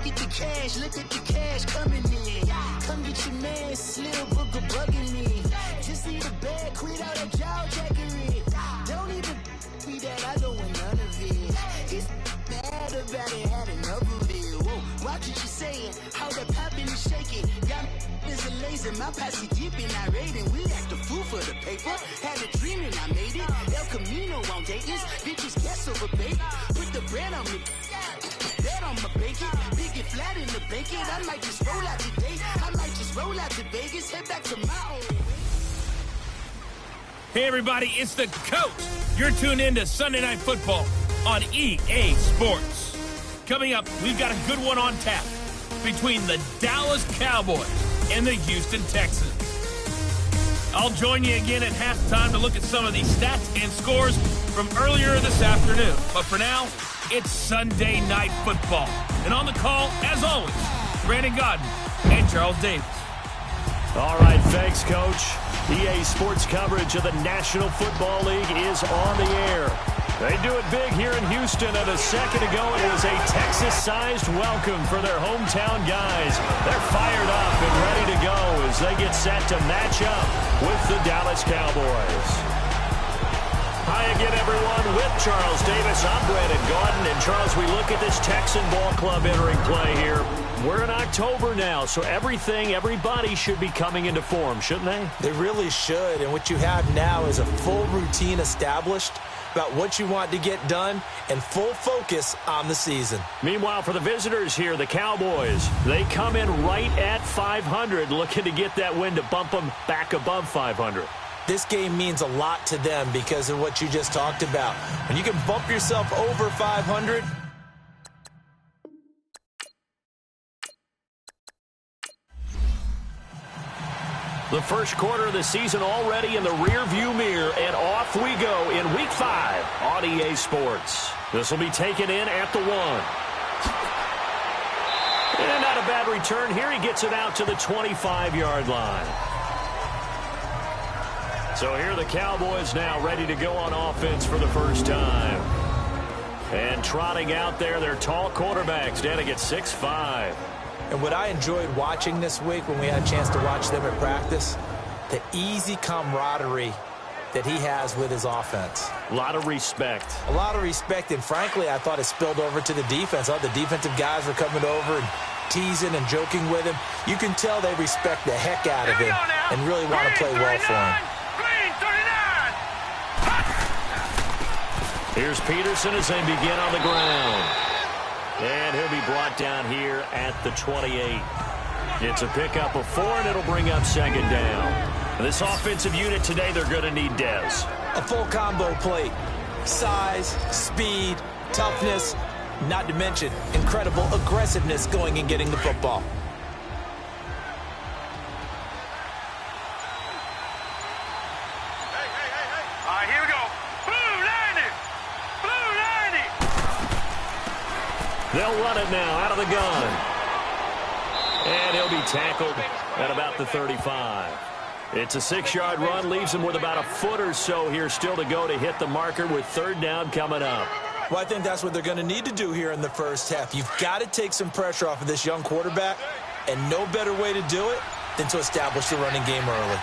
at the cash, look at the cash coming in. Come get your man, Slim Booker bugging me. Just need a bag, quit out that jaw jackery. Don't even be that, I don't want none of it. It's bad about it, had enough of it. Whoa, watch what you saying, how that poppin' and shaking. Got is a laser, my posse deep and I raiding. We act a fool for the paper, had a dream and I made it. El Camino on Dayton's, bitches guess over bait. Put the bread on me, bet on my bacon. Big it flat in the bacon, I might just roll out today. I might just roll out to Vegas, head back to my own. Hey everybody, it's the Coach. You're tuned in to Sunday Night Football on EA Sports. Coming up, we've got a good one on tap between the Dallas Cowboys and the Houston Texans. I'll join you again at halftime to look at some of these stats and scores from earlier this afternoon. But for now, it's Sunday Night Football. And on the call, as always, Brandon Godden and Charles Davis. All right, thanks, Coach. EA Sports coverage of the National Football League is on the air. They do it big here in Houston, and a second ago it was a Texas-sized welcome for their hometown guys. They're fired up and ready to go as they get set to match up with the Dallas Cowboys. Hi again, everyone. With Charles Davis, I'm Brandon Gaudin. And, Charles, we look at this Texan ball club entering play here. We're in October now, so everybody should be coming into form, shouldn't they? They really should, and what you have now is a full routine established about what you want to get done and full focus on the season. Meanwhile, for the visitors here, the Cowboys, they come in right at 500, looking to get that win to bump them back above 500. This game means a lot to them because of what you just talked about. When you can bump yourself over 500, the first quarter of the season already in the rear-view mirror, and off we go in Week 5 on EA Sports. This will be taken in at the 1. And not a bad return here. He gets it out to the 25-yard line. So here are the Cowboys now ready to go on offense for the first time. And trotting out there, their tall quarterbacks standing at 6'5". and what I enjoyed watching this week when we had a chance to watch them at practice, the easy camaraderie that he has with his offense. A lot of respect. A lot of respect, and frankly, I thought it spilled over to the defense. All the defensive guys were coming over and teasing and joking with him. You can tell they respect the heck out of him and really want to play well for him. Here's Peterson as they begin on the ground. And he'll be brought down here at the 28. It's a pickup of 4, and it'll bring up second down. This offensive unit today, they're going to need Dez. A full combo plate. Size, speed, toughness, not to mention incredible aggressiveness going and getting the football. Here we go. Blue 90. Blue 90. They'll run it now out of the gun. And he'll be tackled at about the 35. It's a 6-yard run, leaves him with about a foot or so here still to go to hit the marker with third down coming up. Well, I think that's what they're going to need to do here in the first half. You've got to take some pressure off of this young quarterback, and no better way to do it than to establish the running game early.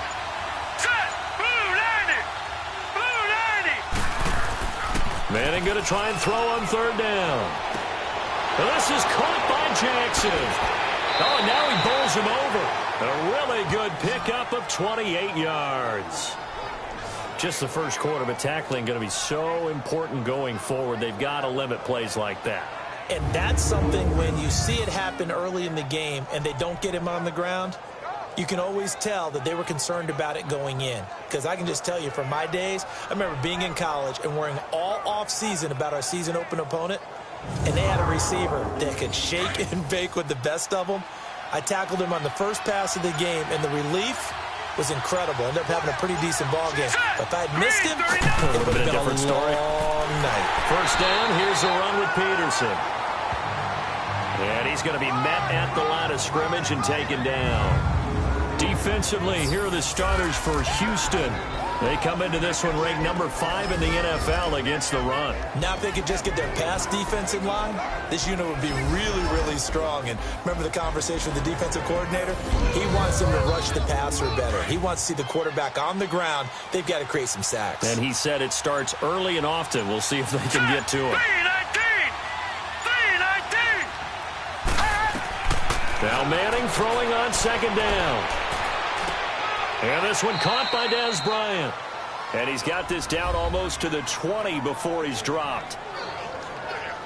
Set. Blue 90. Blue 90. Manning going to try and throw on third down. Well, this is caught by Jackson. Oh, and now he bowls him over. A really good pickup of 28 yards. Just the first quarter, but tackling going to be so important going forward. They've got to limit plays like that. And that's something when you see it happen early in the game and they don't get him on the ground, you can always tell that they were concerned about it going in. Because I can just tell you from my days, I remember being in college and worrying all off-season about our season open opponent, and they had a receiver that could shake and bake with the best of them. I tackled him on the first pass of the game, and the relief was incredible. Ended up having a pretty decent ball game. But if I had missed him, it would have been a different story. Long night. First down, here's the run with Peterson. And he's going to be met at the line of scrimmage and taken down. Defensively, here are the starters for Houston. They come into this one ranked number 5 in the NFL against the run. Now if they could just get their pass defense in line, this unit would be really, really strong. And remember the conversation with the defensive coordinator? He wants them to rush the passer better. He wants to see the quarterback on the ground. They've got to create some sacks. And he said it starts early and often. We'll see if they can get to him. 3-19! Now Manning throwing on second down. And this one caught by Dez Bryant. And he's got this down almost to the 20 before he's dropped.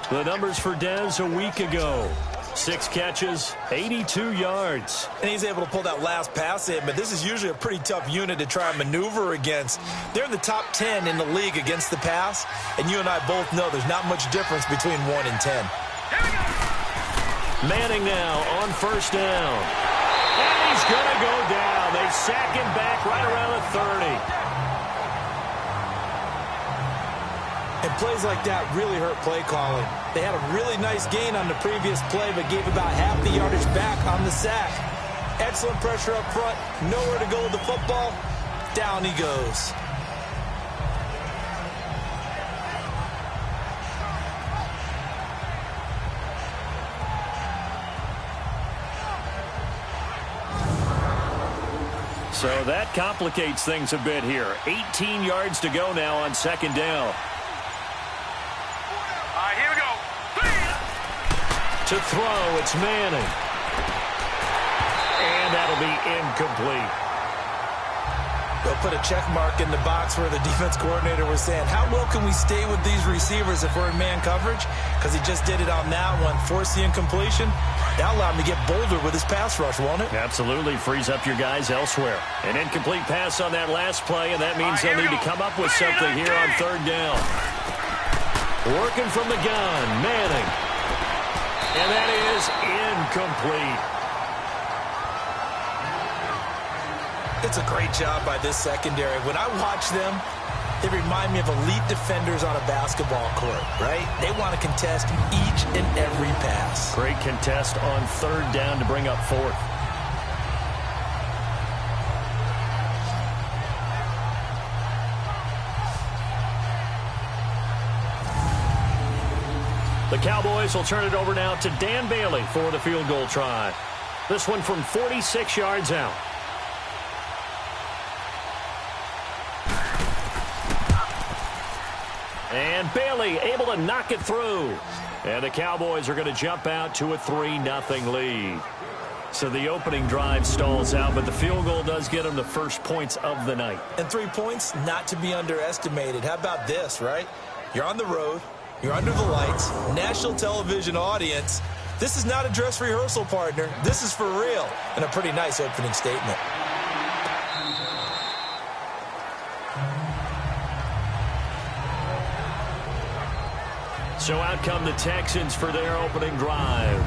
The numbers for Dez a week ago. 6 catches, 82 yards. And he's able to pull that last pass in, but this is usually a pretty tough unit to try and maneuver against. They're in the top 10 in the league against the pass, and you and I both know there's not much difference between 1 and 10. Manning now on first down. And he's going to go down. They sack him back right around the 30. And plays like that really hurt play calling. They had a really nice gain on the previous play, but gave about half the yardage back on the sack. Excellent pressure up front. Nowhere to go with the football. Down he goes. So that complicates things a bit here. 18 yards to go now on second down. Here we go. To throw, it's Manning. And that'll be incomplete. They'll put a check mark in the box where the defense coordinator was saying, how well can we stay with these receivers if we're in man coverage? Because he just did it on that one, forced the incompletion. That'll allow him to get bolder with his pass rush, won't it? Absolutely. Frees up your guys elsewhere. An incomplete pass on that last play, and that means they'll need to come up with something here on third down. Working from the gun, Manning. And that is incomplete. It's a great job by this secondary. When I watch them, they remind me of elite defenders on a basketball court, right? They want to contest each and every pass. Great contest on third down to bring up fourth. The Cowboys will turn it over now to Dan Bailey for the field goal try. This one from 46 yards out. And Bailey able to knock it through. And the Cowboys are going to jump out to a 3-0 lead. So the opening drive stalls out, but the field goal does get them the first points of the night. And 3 points, not to be underestimated. How about this, right? You're on the road. You're under the lights. National television audience. This is not a dress rehearsal, partner. This is for real. And a pretty nice opening statement. So out come the Texans for their opening drive.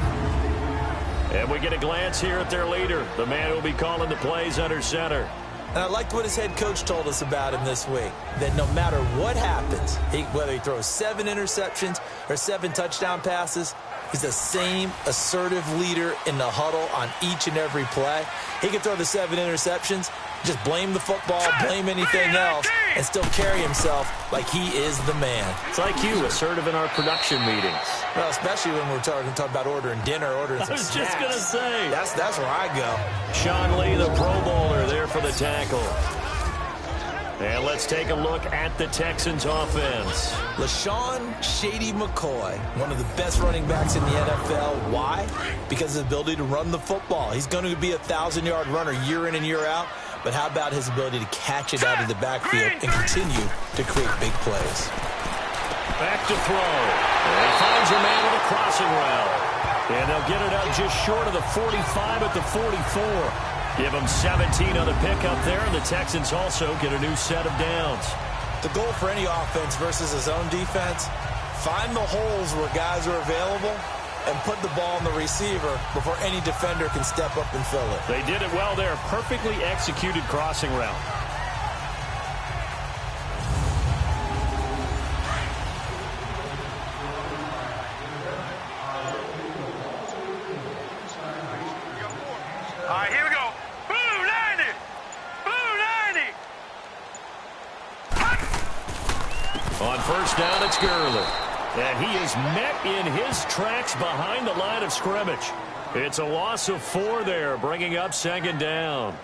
And we get a glance here at their leader, the man who will be calling the plays under center. And I liked what his head coach told us about him this week, that no matter what happens, whether he throws 7 interceptions or 7 touchdown passes, he's the same assertive leader in the huddle on each and every play. He can throw the 7 interceptions, just blame the football, blame anything else, and still carry himself like he is the man. It's like you, assertive in our production meetings. Well, especially when we're talking about ordering dinner, ordering some snacks. I was just going to say. That's where I go. Sean Lee, the Pro Bowler, there for the tackle. And let's take a look at the Texans offense. LaShawn Shady McCoy, one of the best running backs in the NFL. Why? Because of his ability to run the football. He's going to be a 1,000-yard runner year in and year out. But how about his ability to catch it out of the backfield and continue to create big plays? Back to throw. And he finds a man with a crossing route. And they'll get it out just short of the 45 at the 44. Give them 17 on the pickup there, and the Texans also get a new set of downs. The goal for any offense versus his own defense, find the holes where guys are available and put the ball on the receiver before any defender can step up and fill it. They did it well there. Perfectly executed crossing route. Here we go. Blue 90. Blue 90. touchdown, it's Gurley. And he is met in his tracks behind the line of scrimmage. It's a loss of 4 there, bringing up second down.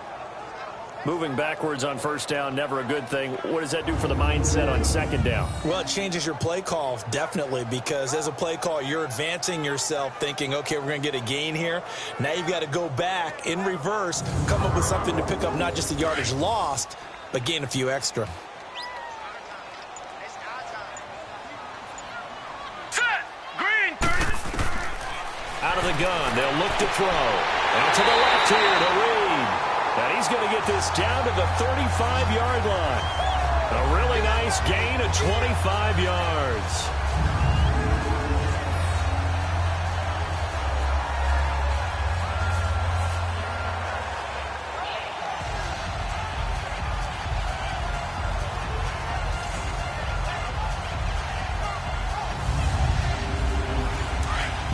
Moving backwards on first down, never a good thing. What does that do for the mindset on second down? Well, it changes your play call, definitely, because as a play call, you're advancing yourself thinking, okay, we're going to get a gain here. Now you've got to go back in reverse, come up with something to pick up not just the yardage lost, but gain a few extra. Set. Green 30. Out of the gun, they'll look to throw. Out to the left here to Reed. And he's going to get this down to the 35-yard line. A really nice gain of 25 yards.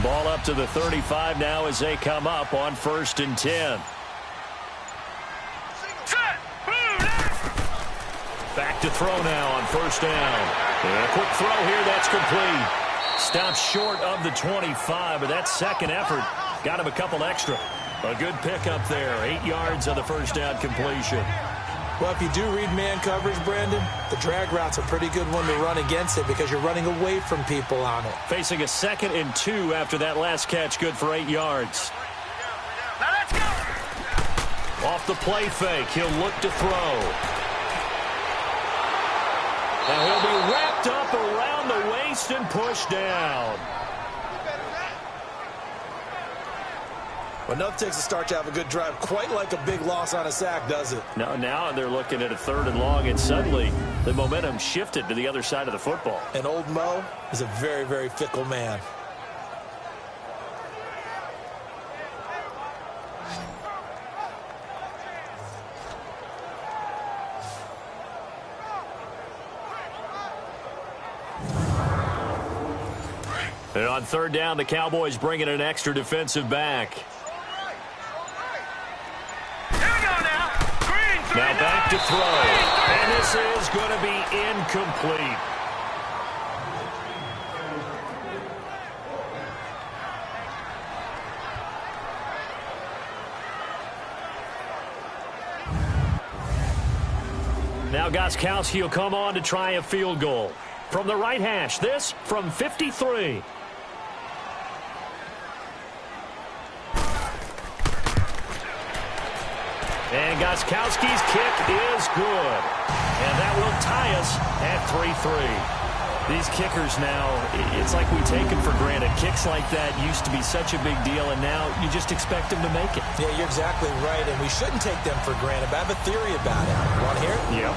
Ball up to the 35 now as they come up on 1st and 10. Back to throw now on 1st down. And a quick throw here, that's complete. Stops short of the 25, but that second effort got him a couple extra. A good pickup there, 8 yards on the 1st down completion. Well, if you do read man coverage, Brandon, the drag route's a pretty good one to run against it because you're running away from people on it. Facing a 2nd and 2 after that last catch, good for 8 yards. Now let's go. Off the play fake, he'll look to throw. And he'll be wrapped up around the waist and pushed down. Well, nothing takes a start to have a good drive, quite like a big loss on a sack, does it? No, now they're looking at a 3rd and long, and suddenly the momentum shifted to the other side of the football. And old Mo is a very, very fickle man. And on 3rd down, the Cowboys bring in an extra defensive back. Here we go now. Green 3. Now back to throw. And this is going to be incomplete. Now Gostkowski will come on to try a field goal. From the right hash, this from 53. And Gostkowski's kick is good. And that will tie us at 3-3. These kickers now, it's like we take them for granted. Kicks like that used to be such a big deal, and now you just expect them to make it. Yeah, you're exactly right, and we shouldn't take them for granted. But I have a theory about it. You want to hear it? Yeah.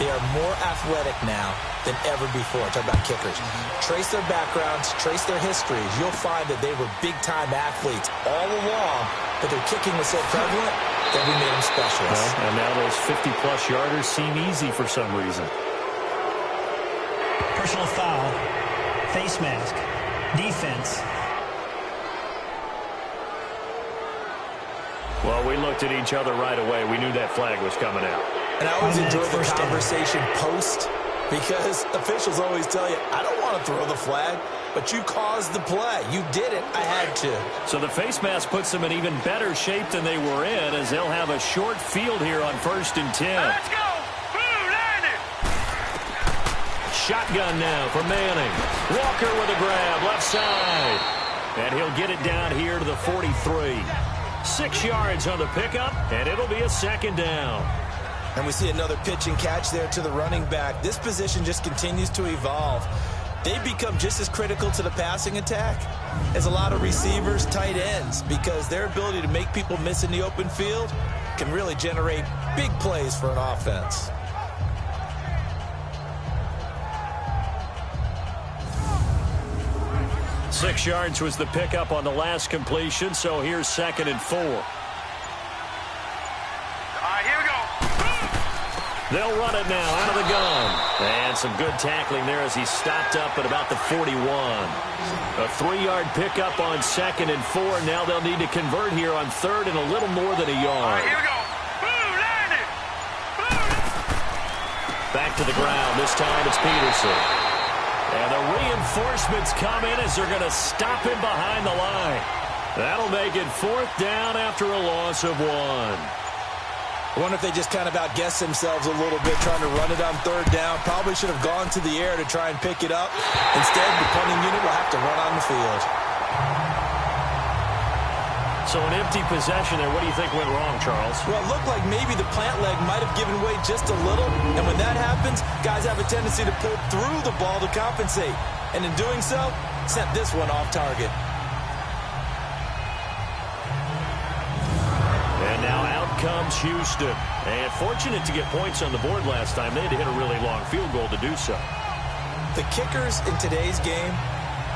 They are more athletic now than ever before. Talk about kickers. Trace their backgrounds, trace their histories. You'll find that they were big-time athletes all along, but their kicking was so prevalent that we made them specialists. Well, and now those 50-plus yarders seem easy for some reason. Personal foul, face mask, defense. Well, we looked at each other right away. We knew that flag was coming out. And I always enjoy the conversation post because officials always tell you, I don't want to throw the flag, but you caused the play. You did it. I had to. So the face mask puts them in even better shape than they were in as they'll have a short field here on 1st and 10. Let's go. Blue landed. Shotgun now for Manning. Walker with a grab, left side. And he'll get it down here to the 43. 6 yards on the pickup, and it'll be a 2nd down. And we see another pitch and catch there to the running back. This position just continues to evolve. They become just as critical to the passing attack as a lot of receivers, tight ends, because their ability to make people miss in the open field can really generate big plays for an offense. Six yards was the pickup on the last completion, so here's 2nd and 4. Here we go. They'll run it now out of the gun. And some good tackling there as he stopped up at about the 41. A 3-yard pickup on 2nd and 4. Now they'll need to convert here on 3rd and a little more than a yard. Here we go. Blue landed. Blue. Back to the ground. This time it's Peterson. And the reinforcements come in as they're going to stop him behind the line. That'll make it 4th down after a loss of 1. I wonder if they just kind of outguessed themselves a little bit trying to run it on 3rd down. Probably should have gone to the air to try and pick it up. Instead, the punting unit will have to run on the field. So an empty possession there. What do you think went wrong, Charles? Well, it looked like maybe the plant leg might have given way just a little. And when that happens, guys have a tendency to pull through the ball to compensate. And in doing so, sent this one off target. And now out comes Houston. And fortunate to get points on the board last time. They had to hit a really long field goal to do so. The kickers in today's game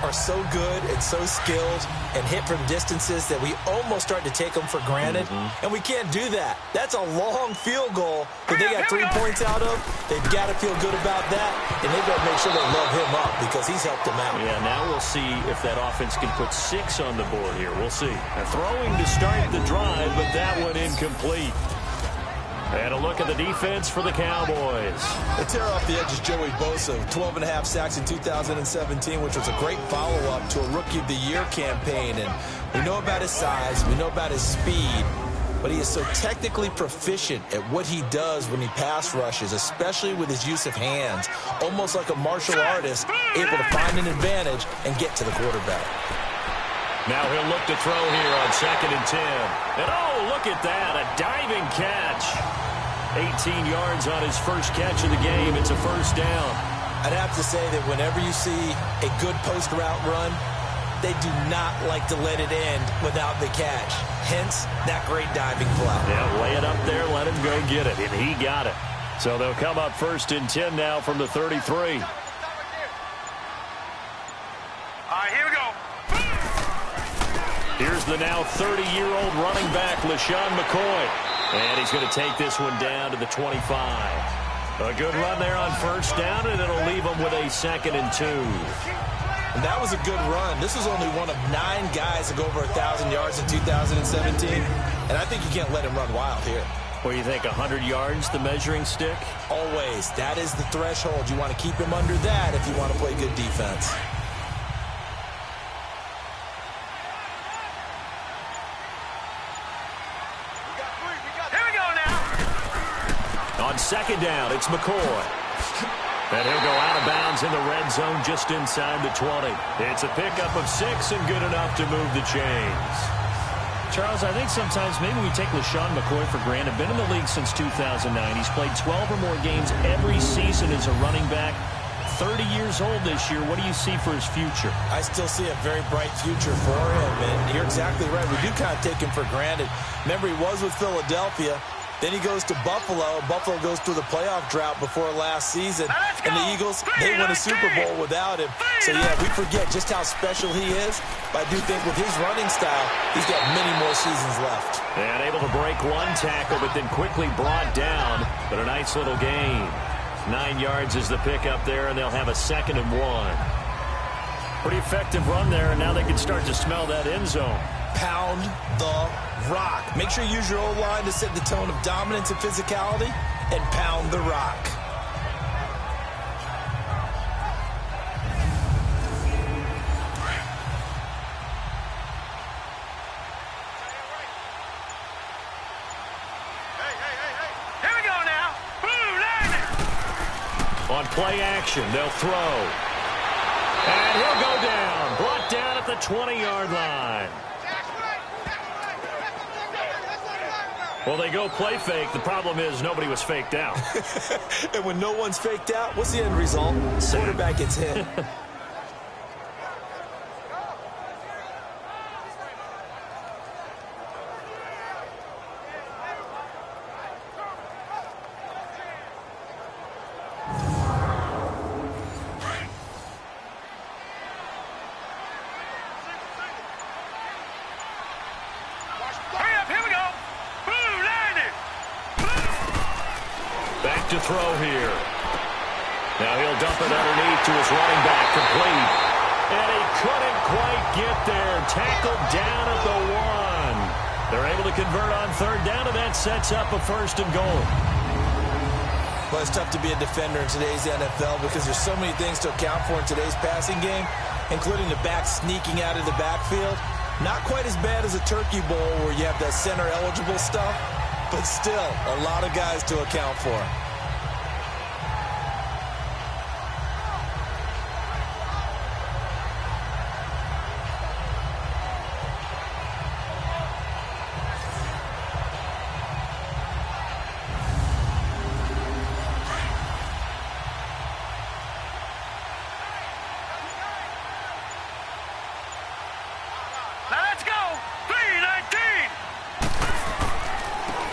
are so good and so skilled and hit from distances that we almost start to take them for granted. And we can't do that. That's a long field goal that they got 3 points out of. They've got to feel good about that, and they've got to make sure they love him up because he's helped them out. Yeah, now we'll see if that offense can put 6 on the board here. We'll see. Throwing to start the drive, but that one incomplete. And a look at the defense for the Cowboys. The tear off the edge is Joey Bosa, 12.5 sacks in 2017, which was a great follow-up to a Rookie of the Year campaign. And we know about his size, we know about his speed, but he is so technically proficient at what he does when he pass rushes, especially with his use of hands, almost like a martial artist, able to find an advantage and get to the quarterback. Now he'll look to throw here on 2nd and 10. And oh, look at that, a diving catch. 18 yards on his first catch of the game. It's a 1st down. I'd have to say that whenever you see a good post route run, they do not like to let it end without the catch. Hence, that great diving play. Yeah, lay it up there, let him go get it, and he got it. So they'll come up 1st and 10 now from the 33. All right, here we go. Here's the now 30-year-old running back, LaShawn McCoy. And he's going to take this one down to the 25. A good run there on 1st down, and it'll leave him with a 2nd and 2. And that was a good run. This was only one of 9 guys to go over 1,000 yards in 2017. And I think you can't let him run wild here. What do you think, 100 yards, the measuring stick? Always. That is the threshold. You want to keep him under that if you want to play good defense. On 2nd down, it's McCoy. And he'll go out of bounds in the red zone just inside the 20. It's a pickup of 6 and good enough to move the chains. Charles, I think sometimes maybe we take LaShawn McCoy for granted. Been in the league since 2009. He's played 12 or more games every season as a running back. 30 years old this year. What do you see for his future? I still see a very bright future for him, and you're exactly right. We do kind of take him for granted. Remember, he was with Philadelphia. Then he goes to Buffalo. Buffalo goes through the playoff drought before last season. And the Eagles, they won a Super Bowl without him. So, yeah, we forget just how special he is. But I do think with his running style, he's got many more seasons left. And able to break one tackle, but then quickly brought down. But a nice little gain. 9 yards is the pickup there, and they'll have a 2nd and 1. Pretty effective run there, and now they can start to smell that end zone. Pound the rock. Make sure you use your O-line to set the tone of dominance and physicality, and pound the rock. Here we go now. Boom, landing. On play action, they'll throw. And he'll go down. Brought down at the 20-yard line. Well, they go play fake. The problem is nobody was faked out. And when no one's faked out, what's the end result? Quarterback gets hit. To throw here. Now he'll dump it underneath to his running back, complete. And he couldn't quite get there. Tackled down at the 1. They're able to convert on 3rd down, and that sets up a 1st and goal. Well, it's tough to be a defender in today's NFL because there's so many things to account for in today's passing game, including the back sneaking out of the backfield. Not quite as bad as a turkey bowl where you have that center-eligible stuff, but still a lot of guys to account for.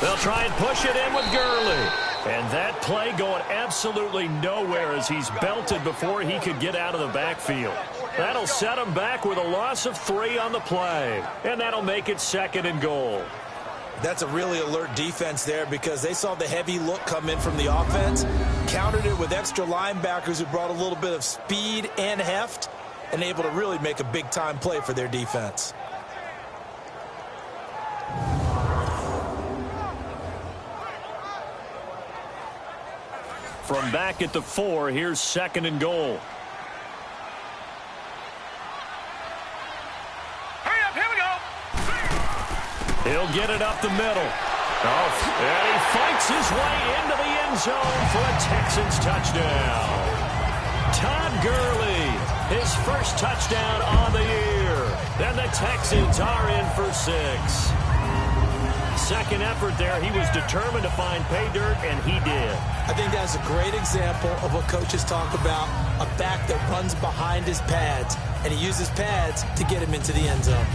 They'll try and push it in with Gurley. And that play going absolutely nowhere as he's belted before he could get out of the backfield. That'll set him back with a loss of 3 on the play. And that'll make it 2nd and goal. That's a really alert defense there because they saw the heavy look come in from the offense, countered it with extra linebackers who brought a little bit of speed and heft, and able to really make a big-time play for their defense. From back at the 4, here's 2nd and goal. Hurry up, here we go. He'll get it up the middle. Oh, and he fights his way into the end zone for a Texans touchdown. Todd Gurley, his first touchdown on the year. And the Texans are in for 6. Second effort there, he was determined to find pay dirt, and he did. I think that's a great example of what coaches talk about, a back that runs behind his pads, and he uses pads to get him into the end zone.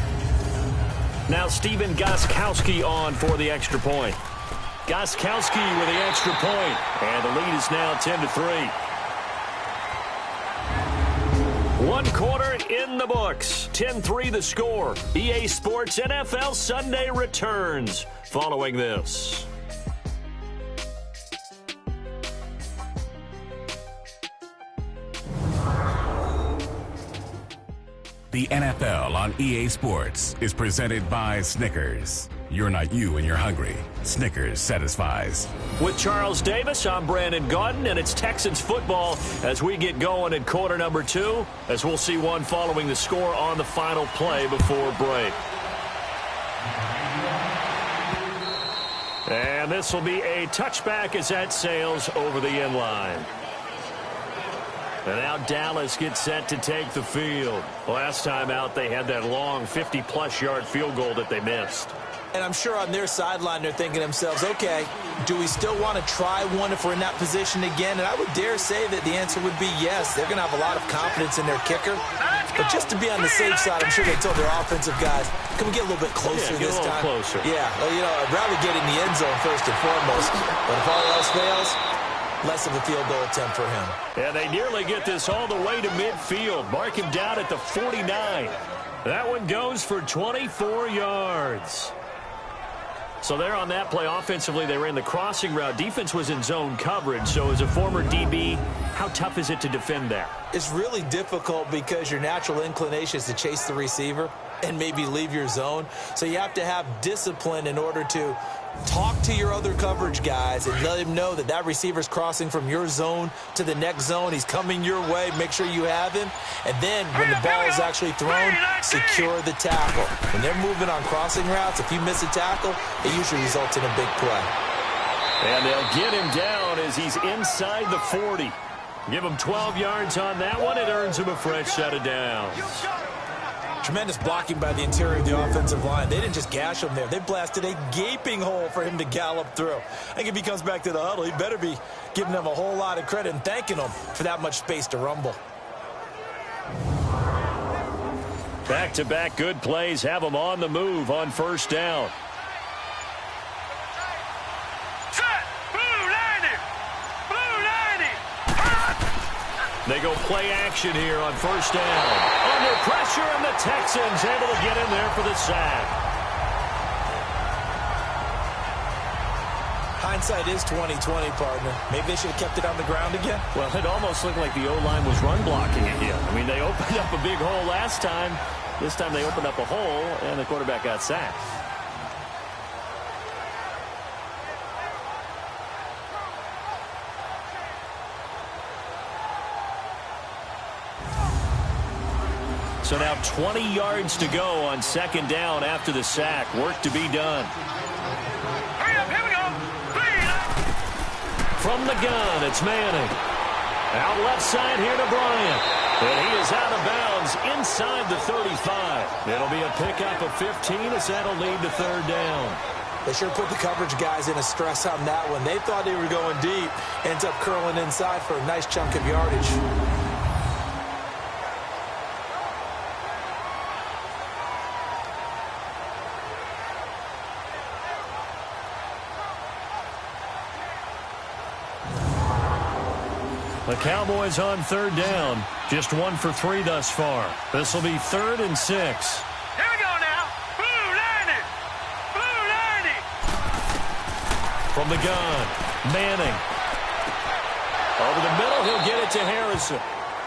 Now Stephen Gostkowski on for the extra point. Gostkowski with the extra point, and the lead is now 10-3. 1 quarter in the books. 10-3 the score. EA Sports NFL Sunday returns following this. The NFL on EA Sports is presented by Snickers. You're not you when you're hungry. Snickers satisfies. With Charles Davis, I'm Brandon Gaudin, and it's Texans football as we get going in quarter number 2, as we'll see one following the score on the final play before break. And this will be a touchback as that sails over the end line. And now Dallas gets set to take the field. Last time out, they had that long 50-plus yard field goal that they missed. And I'm sure on their sideline they're thinking to themselves, okay, do we still want to try one if we're in that position again? And I would dare say that the answer would be yes. They're going to have a lot of confidence in their kicker. But just to be on the safe side, I'm sure they told their offensive guys, can we get a little bit closer this time? Closer. Yeah, well, you know, I'd rather get in the end zone first and foremost. But if all else fails, less of a field goal attempt for him. And they nearly get this all the way to midfield. Mark him down at the 49. That one goes for 24 yards. So there on that play, offensively, they ran the crossing route. Defense was in zone coverage. So as a former DB, how tough is it to defend that? It's really difficult because your natural inclination is to chase the receiver and maybe leave your zone. So you have to have discipline in order to talk to your other coverage guys and let him know that that receiver's crossing from your zone to the next zone. He's coming your way. Make sure you have him. And then when the ball is actually thrown, secure the tackle. When they're moving on crossing routes, if you miss a tackle, it usually results in a big play. And they'll get him down as he's inside the 40. Give him 12 yards on that one. It earns him a fresh set of downs. Tremendous blocking by the interior of the offensive line. They didn't just gash him there. They blasted a gaping hole for him to gallop through. I think if he comes back to the huddle, he better be giving them a whole lot of credit and thanking them for that much space to rumble. Back-to-back good plays have them on the move on first down. They go play action here on first down. Under pressure, and the Texans able to get in there for the sack. Hindsight is 20/20, partner. Maybe they should have kept it on the ground again. Well, it almost looked like the O-line was run blocking again. I mean, they opened up a big hole last time. This time they opened up a hole, and the quarterback got sacked. So now 20 yards to go on second down after the sack. Work to be done. Hurry up, here we go. From the gun, it's Manning. Out left side here to Bryant. And he is out of bounds inside the 35. It'll be a pickup of 15 as that'll lead to third down. They sure put the coverage guys in a stress on that one. They thought they were going deep. Ends up curling inside for a nice chunk of yardage. The Cowboys on third down. Just 1 for 3 thus far. This will be 3rd and 6. Here we go now. Blue 90. Blue 90. From the gun, Manning. Over the middle, he'll get it to Harrison.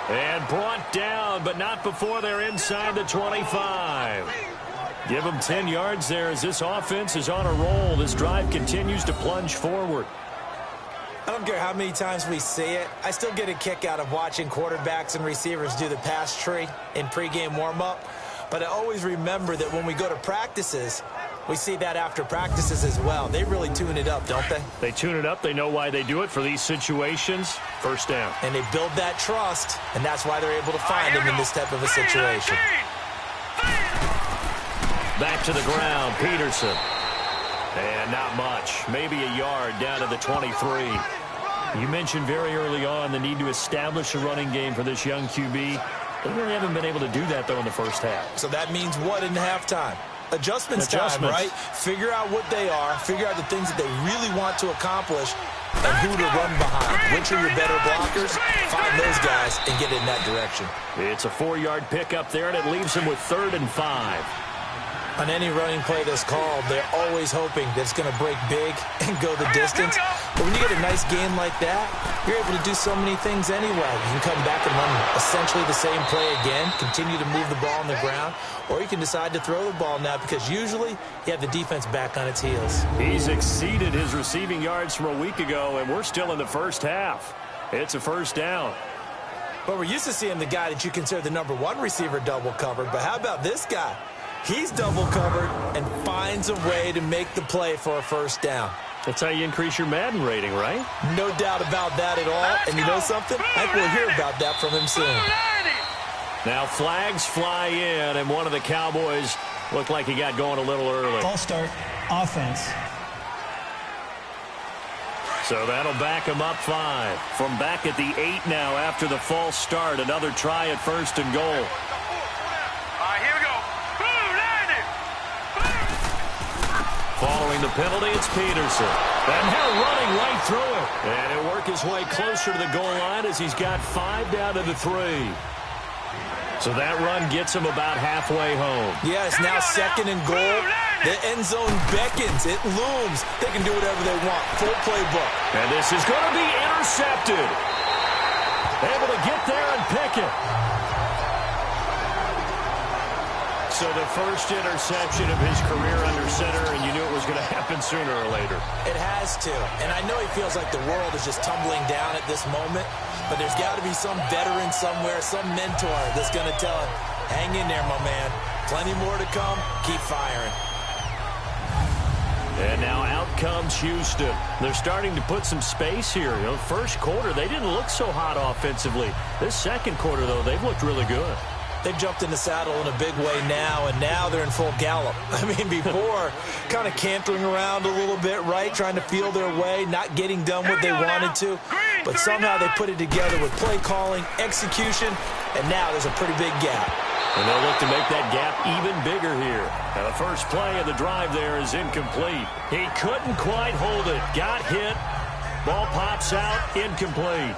And brought down, but not before they're inside the 25. Give them 10 yards there as this offense is on a roll. This drive continues to plunge forward. I don't care how many times we see it. I still get a kick out of watching quarterbacks and receivers do the pass tree in pregame warm-up. But I always remember that when we go to practices, we see that after practices as well. They really tune it up, don't they? They tune it up. They know why they do it for these situations. First down. And they build that trust, and that's why they're able to find them in this type of a situation. Back to the ground, Peterson. And not much. Maybe a yard down to the 23. You mentioned very early on the need to establish a running game for this young QB. They really haven't been able to do that, though, in the first half. So that means what in halftime? Adjustments time, right? Figure out what they are. Figure out the things that they really want to accomplish and who to run behind. Which are your better blockers? Find those guys and get in that direction. It's a 4-yard pickup there, and it leaves them with 3rd and 5. On any running play that's called, they're always hoping that it's going to break big and go the distance. But when you get a nice game like that, you're able to do so many things anyway. You can come back and run essentially the same play again, continue to move the ball on the ground, or you can decide to throw the ball now because usually you have the defense back on its heels. He's exceeded his receiving yards from a week ago, and we're still in the first half. It's a first down. But we're used to seeing the guy that you consider the #1 receiver double covered. But how about this guy? He's double covered and finds a way to make the play for a first down. That's how you increase your Madden rating, right? No doubt about that at all. And you know something? I think we'll hear about that from him soon. Now flags fly in, and one of the Cowboys looked like he got going a little early. False start, offense. So that'll back him up 5. From back at the 8 now after the false start. Another try at 1st and goal. All right, here we go. Following the penalty, it's Peterson. And now running right through it. And he'll work his way closer to the goal line as he's got 5 down to the 3. So that run gets him about halfway home. Yeah, it's now 2nd and goal. The end zone beckons. It looms. They can do whatever they want. Full playbook. And this is going to be intercepted. Able to get there and pick it. So the first interception of his career under center, and you knew it was going to happen sooner or later. It has to. And I know he feels like the world is just tumbling down at this moment, but there's got to be some veteran somewhere, some mentor that's going to tell him, hang in there, my man. Plenty more to come. Keep firing. And now out comes Houston. They're starting to put some space here. You know, first quarter, they didn't look so hot offensively. This second quarter, though, they've looked really good. They've jumped in the saddle in a big way now, and now they're in full gallop. I mean, before, kind of cantering around a little bit, right? Trying to feel their way, not getting done what they wanted to. But somehow they put it together with play calling, execution, and now there's a pretty big gap. And they'll look to make that gap even bigger here. Now the first play of the drive there is incomplete. He couldn't quite hold it. Got hit. Ball pops out, incomplete.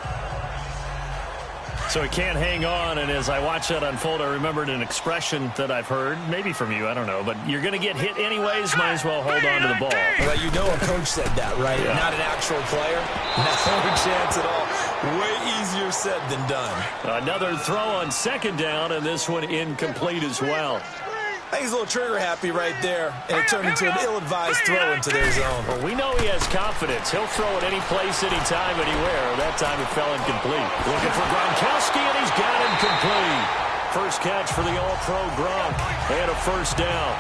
So he can't hang on, and as I watch that unfold, I remembered an expression that I've heard, maybe from you, I don't know, but you're going to get hit anyways, might as well hold on to the ball. Well, you know a coach said that, right? Yeah. Not an actual player. No chance at all. Way easier said than done. Another throw on 2nd down, and this one incomplete as well. I think he's a little trigger-happy right there, and it turned into an ill-advised throw into their zone. Well, we know he has confidence. He'll throw it any place, any time, anywhere. That time it fell incomplete. Looking for Gronkowski, and he's got him complete. first catch for the All-Pro Gronk and a first down.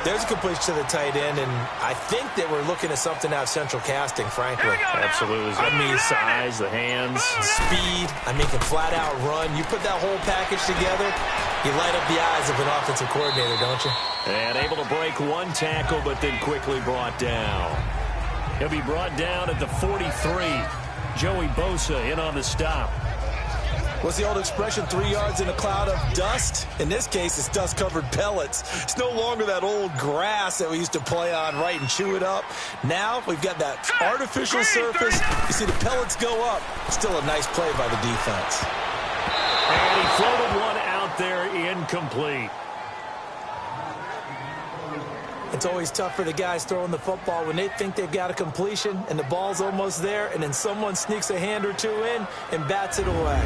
There's a completion to the tight end, and I think they were looking at something out of central casting, frankly. Absolutely. I mean, size, the hands. Speed. I mean, can flat out run. You put that whole package together, you light up the eyes of an offensive coordinator, don't you? And able to break one tackle, but then quickly brought down. He'll be brought down at the 43. Joey Bosa in on the stop. What's the old expression, 3 yards in a cloud of dust? In this case, it's dust-covered pellets. It's no longer that old grass that we used to play on, right, and chew it up. Now we've got that artificial surface. You see the pellets go up. Still a nice play by the defense. And he floated one out there, incomplete. It's always tough for the guys throwing the football when they think they've got a completion and the ball's almost there, and then someone sneaks a hand or two in and bats it away.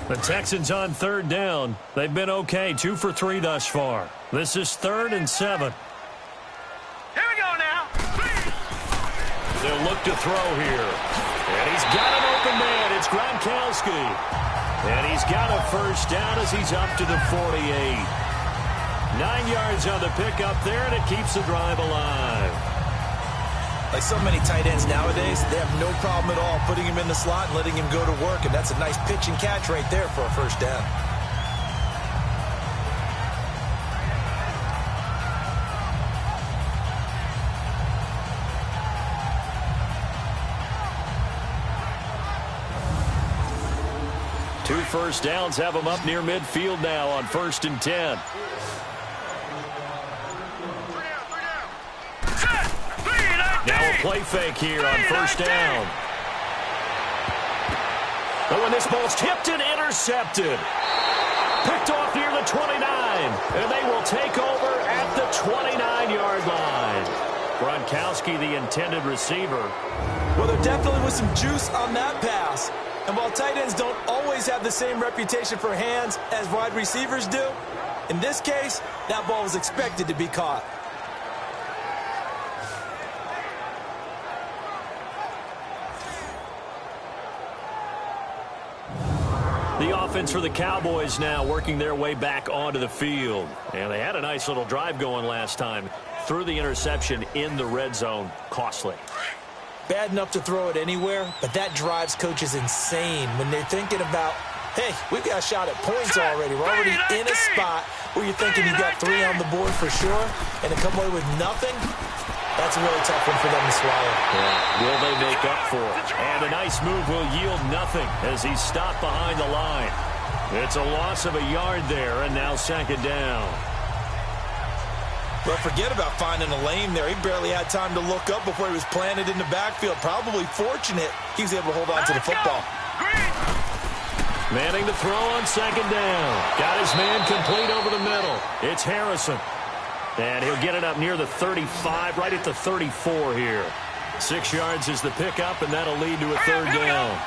The Texans on third down. They've been okay, 2 for 3 thus far. This is 3rd and 7. Here we go now. They'll look to throw here. And he's got an open man. It's Gronkowski. And he's got a first down as he's up to the 48. 9 yards on the pickup there, and it keeps the drive alive. Like so many tight ends nowadays, they have no problem at all putting him in the slot and letting him go to work, and that's a nice pitch and catch right there for a first down. Two first downs have him up near midfield now on 1st and 10. Now a play fake here on 1st down. Oh, and this ball's tipped and intercepted. Picked off near the 29. And they will take over at the 29-yard line. Gronkowski, the intended receiver. Well, there definitely was some juice on that pass. And while tight ends don't always have the same reputation for hands as wide receivers do, in this case, that ball was expected to be caught. The offense for the Cowboys now working their way back onto the field. And they had a nice little drive going last time. Threw the interception in the red zone. Costly. Bad enough to throw it anywhere, but that drives coaches insane when they're thinking about, hey, we've got a shot at points already. We're already in a spot where you're thinking you got 3 on the board for sure, and to come away with nothing, that's a really tough one for them to swallow. Yeah. Will they make up for it? And a nice move will yield nothing as he's stopped behind the line. It's a loss of a yard there, and now 2nd down. Well, forget about finding a lane there. He barely had time to look up before he was planted in the backfield. Probably fortunate he was able to hold on to the football. Manning to throw on 2nd down. Got his man complete over the middle. It's Harrison. And he'll get it up near the 35, right at the 34 here. 6 yards is the pickup, and that'll lead to a 3rd down.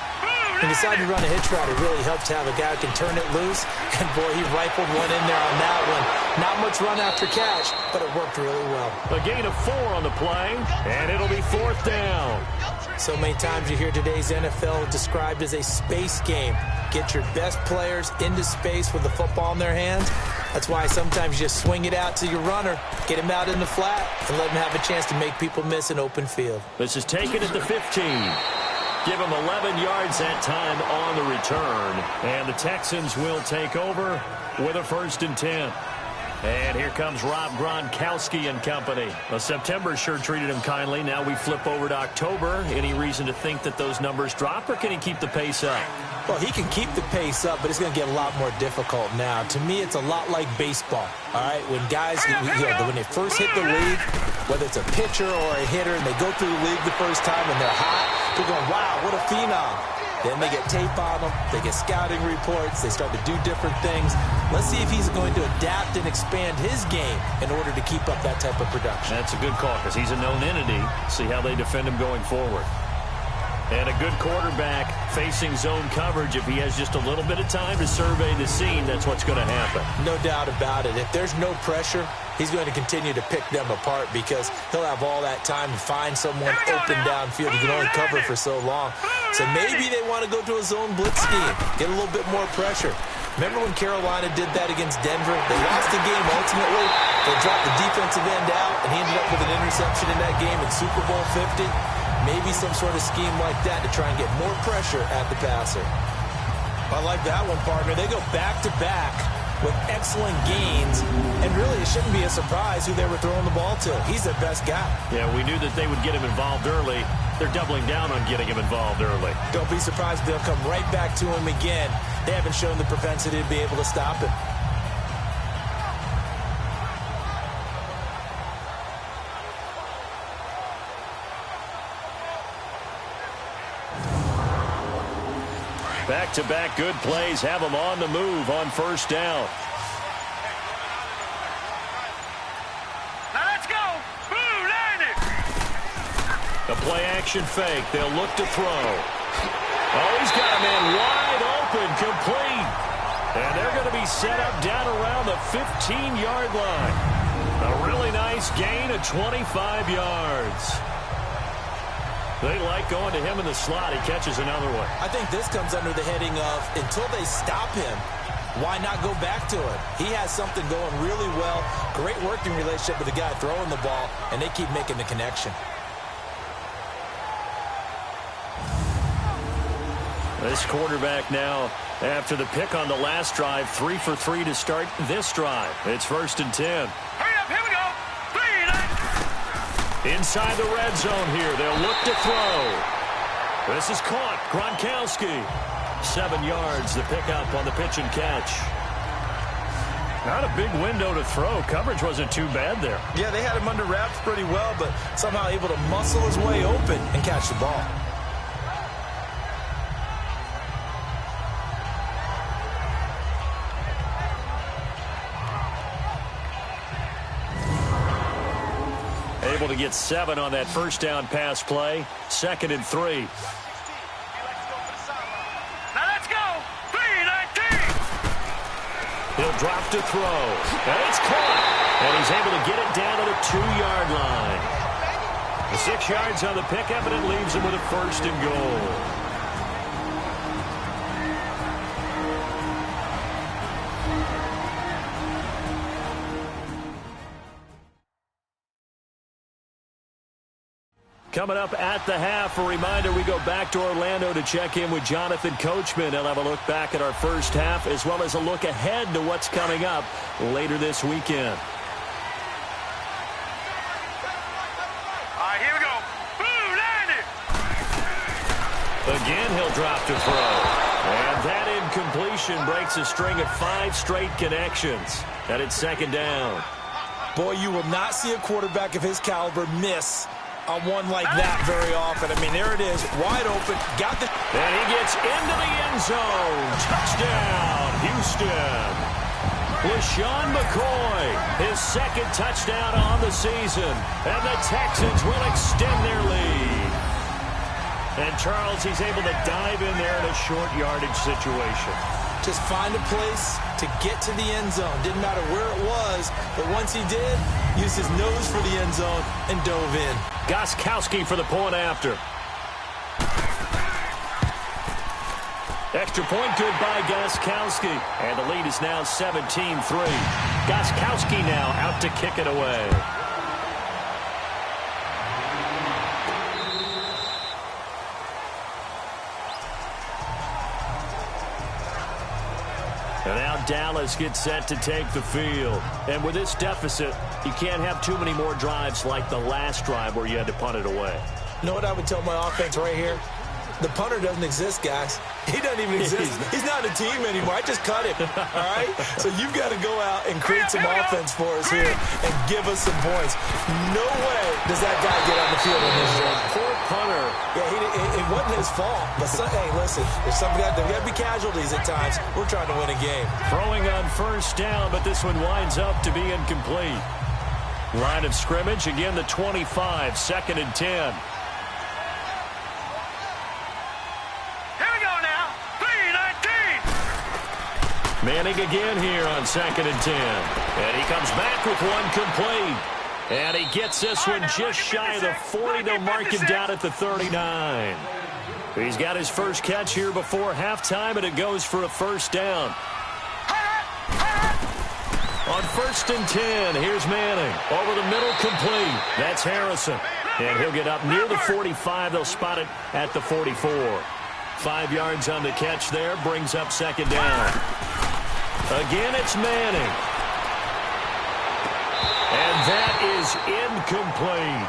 He decided to run a hitch route. It really helps to have a guy who can turn it loose. And, boy, he rifled one in there on that one. Not much run after catch, but it worked really well. A gain of 4 on the play, and it'll be 4th down. So many times you hear today's NFL described as a space game. Get your best players into space with the football in their hands. That's why sometimes you just swing it out to your runner, get him out in the flat, and let him have a chance to make people miss an open field. This is taken at the 15. Give him 11 yards that time on the return. And the Texans will take over with a 1st and 10. And here comes Rob Gronkowski and company. Well, September sure treated him kindly. Now we flip over to October. Any reason to think that those numbers drop, or can he keep the pace up? Well, he can keep the pace up, but it's going to get a lot more difficult now. To me, it's a lot like baseball, all right? When guys, when they first hit the league, whether it's a pitcher or a hitter, and they go through the league the first time and they're hot, they're going, wow, what a phenom. Then they get tape on them, they get scouting reports, they start to do different things. Let's see if he's going to adapt and expand his game in order to keep up that type of production. That's a good call because he's a known entity. See how they defend him going forward. And And a good quarterback facing zone coverage, if he has just a little bit of time to survey the scene, that's what's going to happen. No doubt about it. If there's no pressure, he's going to continue to pick them apart because he'll have all that time to find someone open downfield. He can only cover for so long. So maybe they want to go to a zone blitz scheme, get a little bit more pressure. Remember when Carolina did that against Denver? They lost the game ultimately. They dropped the defensive end out, and he ended up with an interception in that game in Super Bowl 50. Maybe some sort of scheme like that to try and get more pressure at the passer. I like that one, partner. They go back-to-back with excellent gains, and really it shouldn't be a surprise who they were throwing the ball to. He's their best guy. Yeah, we knew that they would get him involved early. They're doubling down on getting him involved early. Don't be surprised if they'll come right back to him again. They haven't shown the propensity to be able to stop him. Back-to-back good plays have him on the move on first down. Now let's go. Blue line it. A play-action fake. They'll look to throw. Oh, he's got a man wide open, complete. And they're going to be set up down around the 15-yard line. A really nice gain of 25 yards. They like going to him in the slot. He catches another one. I think this comes under the heading of until they stop him, why not go back to it? He has something going really well. Great working relationship with the guy throwing the ball, and they keep making the connection. This quarterback now, after the pick on the last drive, 3 for 3 to start this drive. It's 1st and 10. Hurry up, here we go. 3 line. Inside the red zone here. They'll look to throw. This is caught. Gronkowski. 7 yards, the pickup on the pitch and catch. Not a big window to throw. Coverage wasn't too bad there. Yeah, they had him under wraps pretty well, but somehow able to muscle his way open and catch the ball. Able to get 7 on that first down pass play. 2nd and 3. Now let's go. 3-19. He'll drop to throw. And it's caught. And he's able to get it down to the 2-yard line. The 6 yards on the pickup, and it leaves him with a 1st and goal. Coming up at the half, a reminder, we go back to Orlando to check in with Jonathan Coachman. He'll have a look back at our first half as well as a look ahead to what's coming up later this weekend. All right, here we go. Blue line it. Again, he'll drop to throw. And that incompletion breaks a string of 5 straight connections. And it's 2nd down. Boy, you will not see a quarterback of his caliber miss on one like that very often. I mean, there it is, wide open. Got the... And he gets into the end zone. Touchdown, Houston. LaShawn McCoy, his 2nd touchdown on the season. And the Texans will extend their lead. And Charles, he's able to dive in there in a short yardage situation. Just find a place to get to the end zone. Didn't matter where it was, but once he did, used his nose for the end zone and dove in. Gostkowski for the point after. Extra point good by Gostkowski. And the lead is now 17-3. Gostkowski now out to kick it away. And now Dallas gets set to take the field. And with this deficit, you can't have too many more drives like the last drive where you had to punt it away. You know what I would tell my offense right here? The punter doesn't exist, guys. He doesn't even exist. He's not a team anymore. I just cut him, all right? So you've got to go out and create some offense for us here and give us some points. No way does that guy get on the field in this game. Poor punter. Yeah, it wasn't his fault. But hey, listen, there's got to be casualties at times. We're trying to win a game. Throwing on first down, but this one winds up to be incomplete. Line of scrimmage, again the 25, 2nd and 10. Manning again here on 2nd and 10. And he comes back with one complete. And he gets this one just shy of the 40. They'll mark him down at the 39. He's got his first catch here before halftime, and it goes for a first down. On 1st and 10, here's Manning. Over the middle, complete. That's Harrison. And he'll get up near the 45. They'll spot it at the 44. 5 yards on the catch there. Brings up 2nd down. Again, it's Manning. And that is incomplete.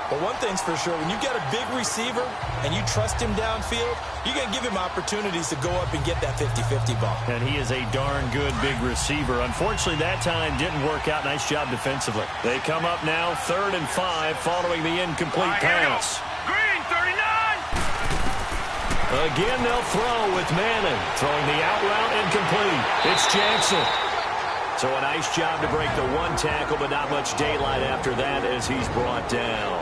But one thing's for sure, when you've got a big receiver and you trust him downfield, you're going to give him opportunities to go up and get that 50-50 ball. And he is a darn good big receiver. Unfortunately, that time didn't work out. Nice job defensively. They come up now 3rd and 5 following the incomplete pass. Green, 39! Again, they'll throw with Manning. Throwing the out route incomplete. It's Jackson. So a nice job to break the one tackle, but not much daylight after that as he's brought down.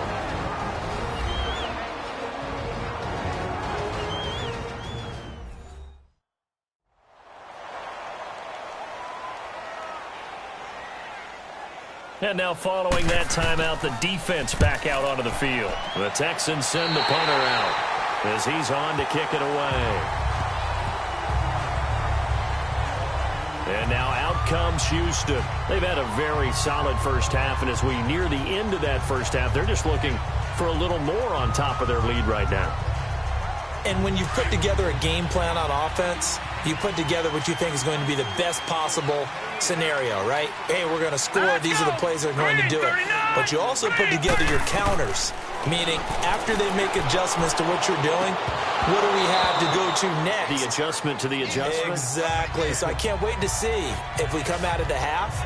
And now following that timeout, the defense back out onto the field. The Texans send the punter out as he's on to kick it away. And now out comes Houston. They've had a very solid first half, and as we near the end of that first half, they're just looking for a little more on top of their lead right now. And when you put together a game plan on offense, you put together what you think is going to be the best possible scenario, right? Hey, we're going to score. These are the plays that are going to do it. But you also put together your counters, meaning after they make adjustments to what you're doing, what do we have to go to next? The adjustment to the adjustment? Exactly. So I can't wait to see if we come out of the half,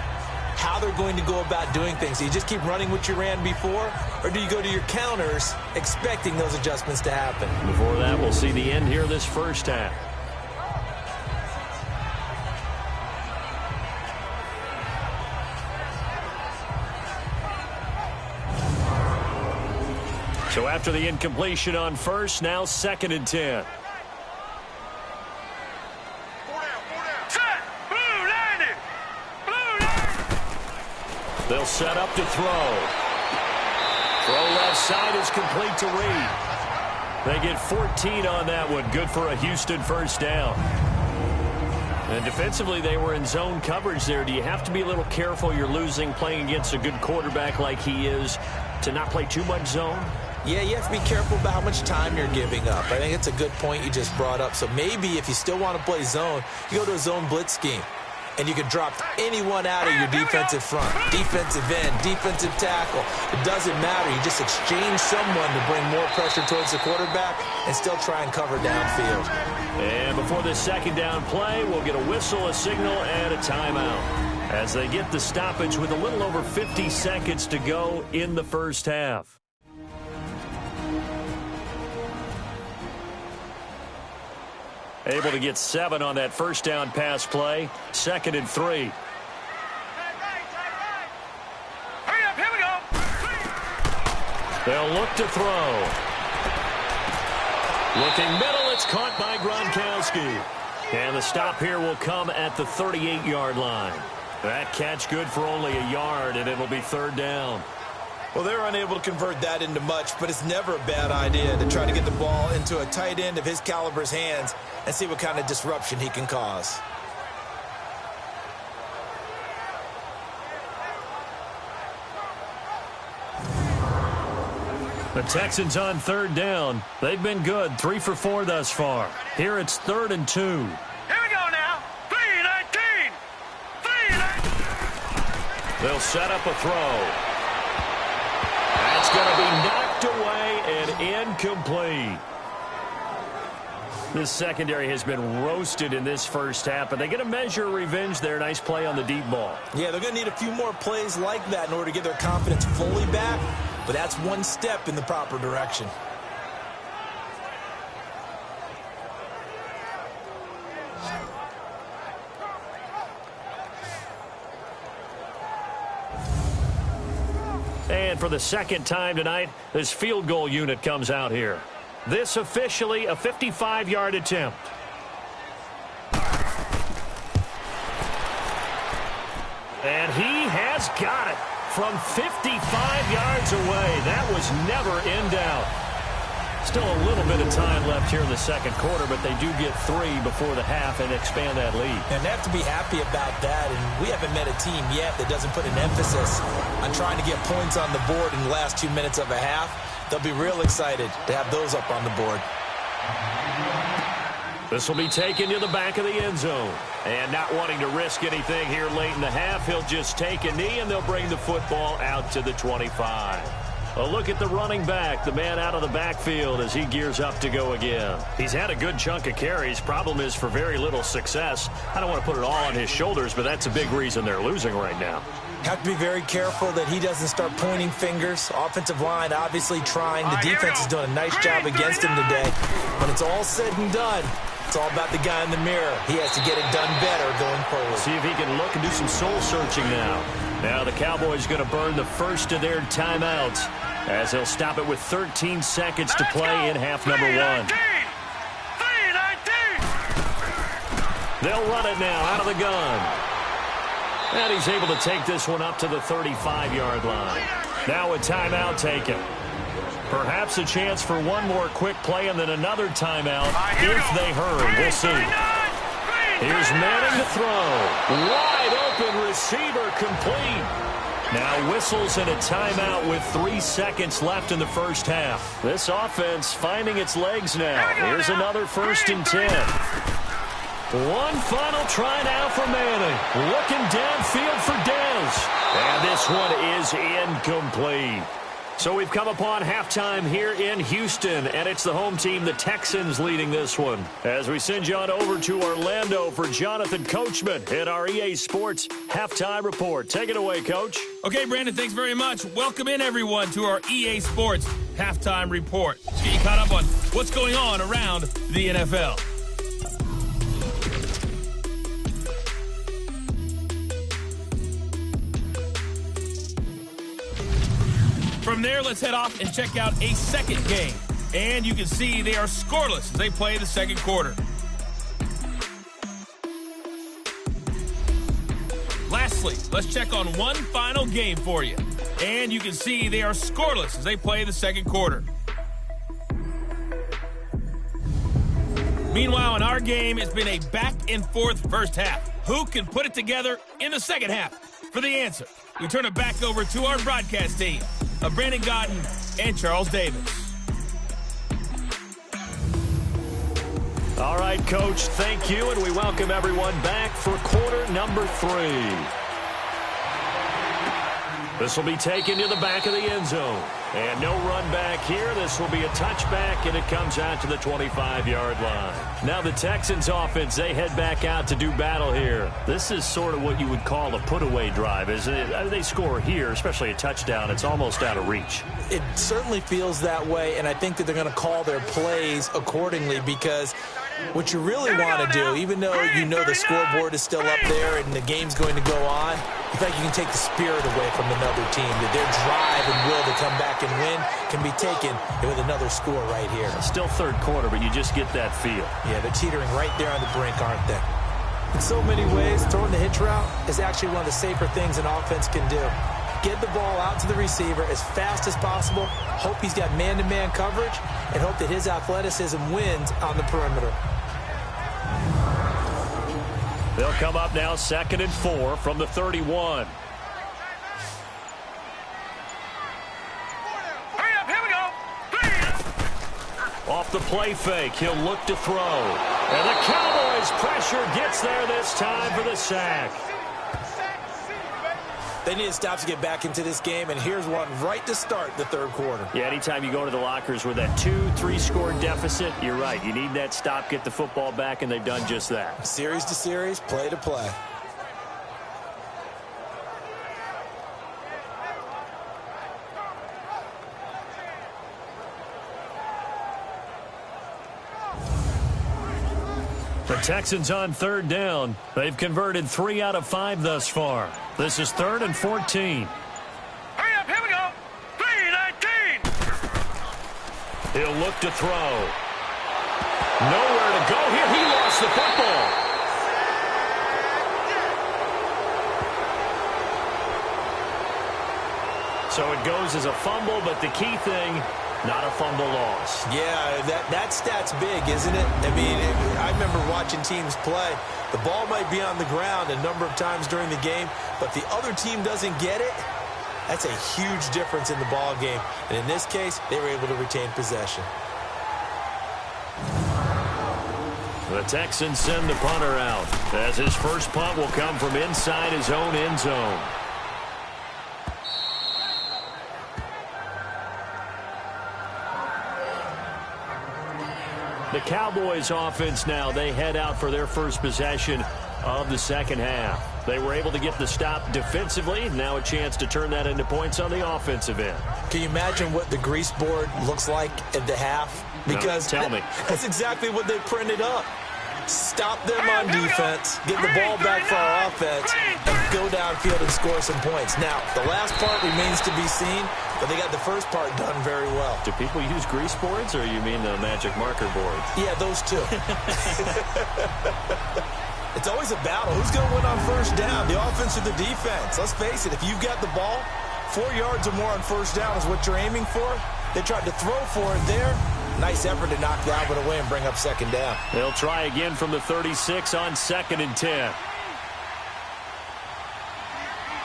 how they're going to go about doing things. Do you just keep running what you ran before, or do you go to your counters expecting those adjustments to happen? Before that, we'll see the end here of this first half. So after the incompletion on first, now 2nd and 10. Set! Blue landing! Blue landing! They'll set up to throw. Throw left side is complete to Reed. They get 14 on that one. Good for a Houston first down. And defensively, they were in zone coverage there. Do you have to be a little careful? You're losing, playing against a good quarterback like he is, to not play too much zone? Yeah, you have to be careful about how much time you're giving up. I think it's a good point you just brought up. So maybe if you still want to play zone, you go to a zone blitz scheme. And you can drop anyone out of your defensive front, defensive end, defensive tackle. It doesn't matter. You just exchange someone to bring more pressure towards the quarterback and still try and cover downfield. And before this second down play, we'll get a whistle, a signal, and a timeout as they get the stoppage with a little over 50 seconds to go in the first half. Able to get 7 on that first down pass play. 2nd and 3. Hurry up, here we go! They'll look to throw. Looking middle, it's caught by Gronkowski. And the stop here will come at the 38-yard line. That catch good for only a yard, and it'll be 3rd down. Well, they're unable to convert that into much, but it's never a bad idea to try to get the ball into a tight end of his caliber's hands and see what kind of disruption he can cause. The Texans on 3rd down. They've been good, 3 for 4 thus far. Here it's 3rd and 2. Here we go now! 3-19! 3-19! They'll set up a throw. That's going to be knocked away and incomplete. This secondary has been roasted in this first half, but they get a measure of revenge there. Nice play on the deep ball. Yeah, they're going to need a few more plays like that in order to get their confidence fully back, but that's one step in the proper direction. And for the second time tonight, this field goal unit comes out here. This officially a 55-yard attempt. And he has got it from 55 yards away. That was never in doubt. Still a little bit of time left here in the second quarter, but they do get 3 before the half and expand that lead. And they have to be happy about that. And we haven't met a team yet that doesn't put an emphasis on trying to get points on the board in the last 2 minutes of a half. They'll be real excited to have those up on the board. This will be taken to the back of the end zone. And not wanting to risk anything here late in the half, he'll just take a knee and they'll bring the football out to the 25. A look at the running back, the man out of the backfield as he gears up to go again. He's had a good chunk of carries. Problem is for very little success. I don't want to put it all on his shoulders, but that's a big reason they're losing right now. Have to be very careful that he doesn't start pointing fingers. Offensive line obviously trying. The defense is doing a nice job against him today. When it's all said and done, it's all about the guy in the mirror. He has to get it done better going forward. See if he can look and do some soul searching now. Now the Cowboys going to burn the first of their timeouts as they'll stop it with 13 seconds to play in half number 1. They'll run it now out of the gun. And he's able to take this one up to the 35-yard line. Now a timeout taken. Perhaps a chance for one more quick play and then another timeout if they hurry. We'll see. Here's Madden to throw. Wide open receiver complete. Now whistles and a timeout with 3 seconds left in the first half. This offense finding its legs now. Here's another 1st and 10. One final try now for Manning. Looking downfield for Dez. And this one is incomplete. So we've come upon halftime here in Houston, and it's the home team, the Texans, leading this one. As we send you on over to Orlando for Jonathan Coachman in our EA Sports Halftime Report. Take it away, Coach. Okay, Brandon, thanks very much. Welcome in, everyone, to our EA Sports Halftime Report. Let's get you caught up on what's going on around the NFL. From there, let's head off and check out a second game. And you can see they are scoreless as they play the second quarter. Lastly, let's check on one final game for you. And you can see they are scoreless as they play the second quarter. Meanwhile, in our game, it's been a back-and-forth first half. Who can put it together in the second half? For the answer, we turn it back over to our broadcast team of Brandon Godden and Charles Davis. All right, Coach, thank you, and we welcome everyone back for quarter number 3. This will be taken to the back of the end zone. And no run back here. This will be a touchback, and it comes out to the 25-yard line. Now the Texans offense, they head back out to do battle here. This is sort of what you would call a put-away drive, isn't it? They score here, especially a touchdown. It's almost out of reach. It certainly feels that way, and I think that they're going to call their plays accordingly because what you really want to do, even though you know the scoreboard is still up there and the game's going to go on, in fact, you can take the spirit away from another team, that their drive and will to come back and win can be taken with another score right here. Still third quarter, but you just get that feel. Yeah, they're teetering right there on the brink, aren't they? In so many ways, throwing the hitch route is actually one of the safer things an offense can do. Get the ball out to the receiver as fast as possible, hope he's got man-to-man coverage, and hope that his athleticism wins on the perimeter. They'll come up now 2nd and 4 from the 31. Off the play fake, he'll look to throw. And the Cowboys pressure gets there this time for the sack. They need a stop to get back into this game, and here's one right to start the third quarter. Yeah, anytime you go to the lockers with that 2-3 score deficit, you're right. You need that stop, get the football back, and they've done just that. Series to series, play to play. The Texans on 3rd down. They've converted 3 out of 5 thus far. This is 3rd and 14. Hurry up, here we go. 3-19. He'll look to throw. Nowhere to go here. He lost the football. So it goes as a fumble, but the key thing, not a fumble loss. Yeah, that stat's big, isn't it? I mean, I remember watching teams play. The ball might be on the ground a number of times during the game, but the other team doesn't get it. That's a huge difference in the ball game. And in this case, they were able to retain possession. The Texans send the punter out, as his first punt will come from inside his own end zone. The Cowboys offense now, they head out for their first possession of the second half. They were able to get the stop defensively. Now a chance to turn that into points on the offensive end. Can you imagine what the grease board looks like at the half? Because no, tell me. That's exactly what they printed up. Stop them on defense, get the ball back for our offense, and go downfield and score some points. Now, the last part remains to be seen, but they got the first part done very well. Do people use grease boards, or you mean the magic marker boards? Yeah, those two. It's always a battle. Who's going to win on first down, the offense or the defense? Let's face it, if you've got the ball, 4 yards or more on first down is what you're aiming for. They tried to throw for it there. Nice effort to knock Dalvin away and bring up second down. They'll try again from the 36 on 2nd and 10.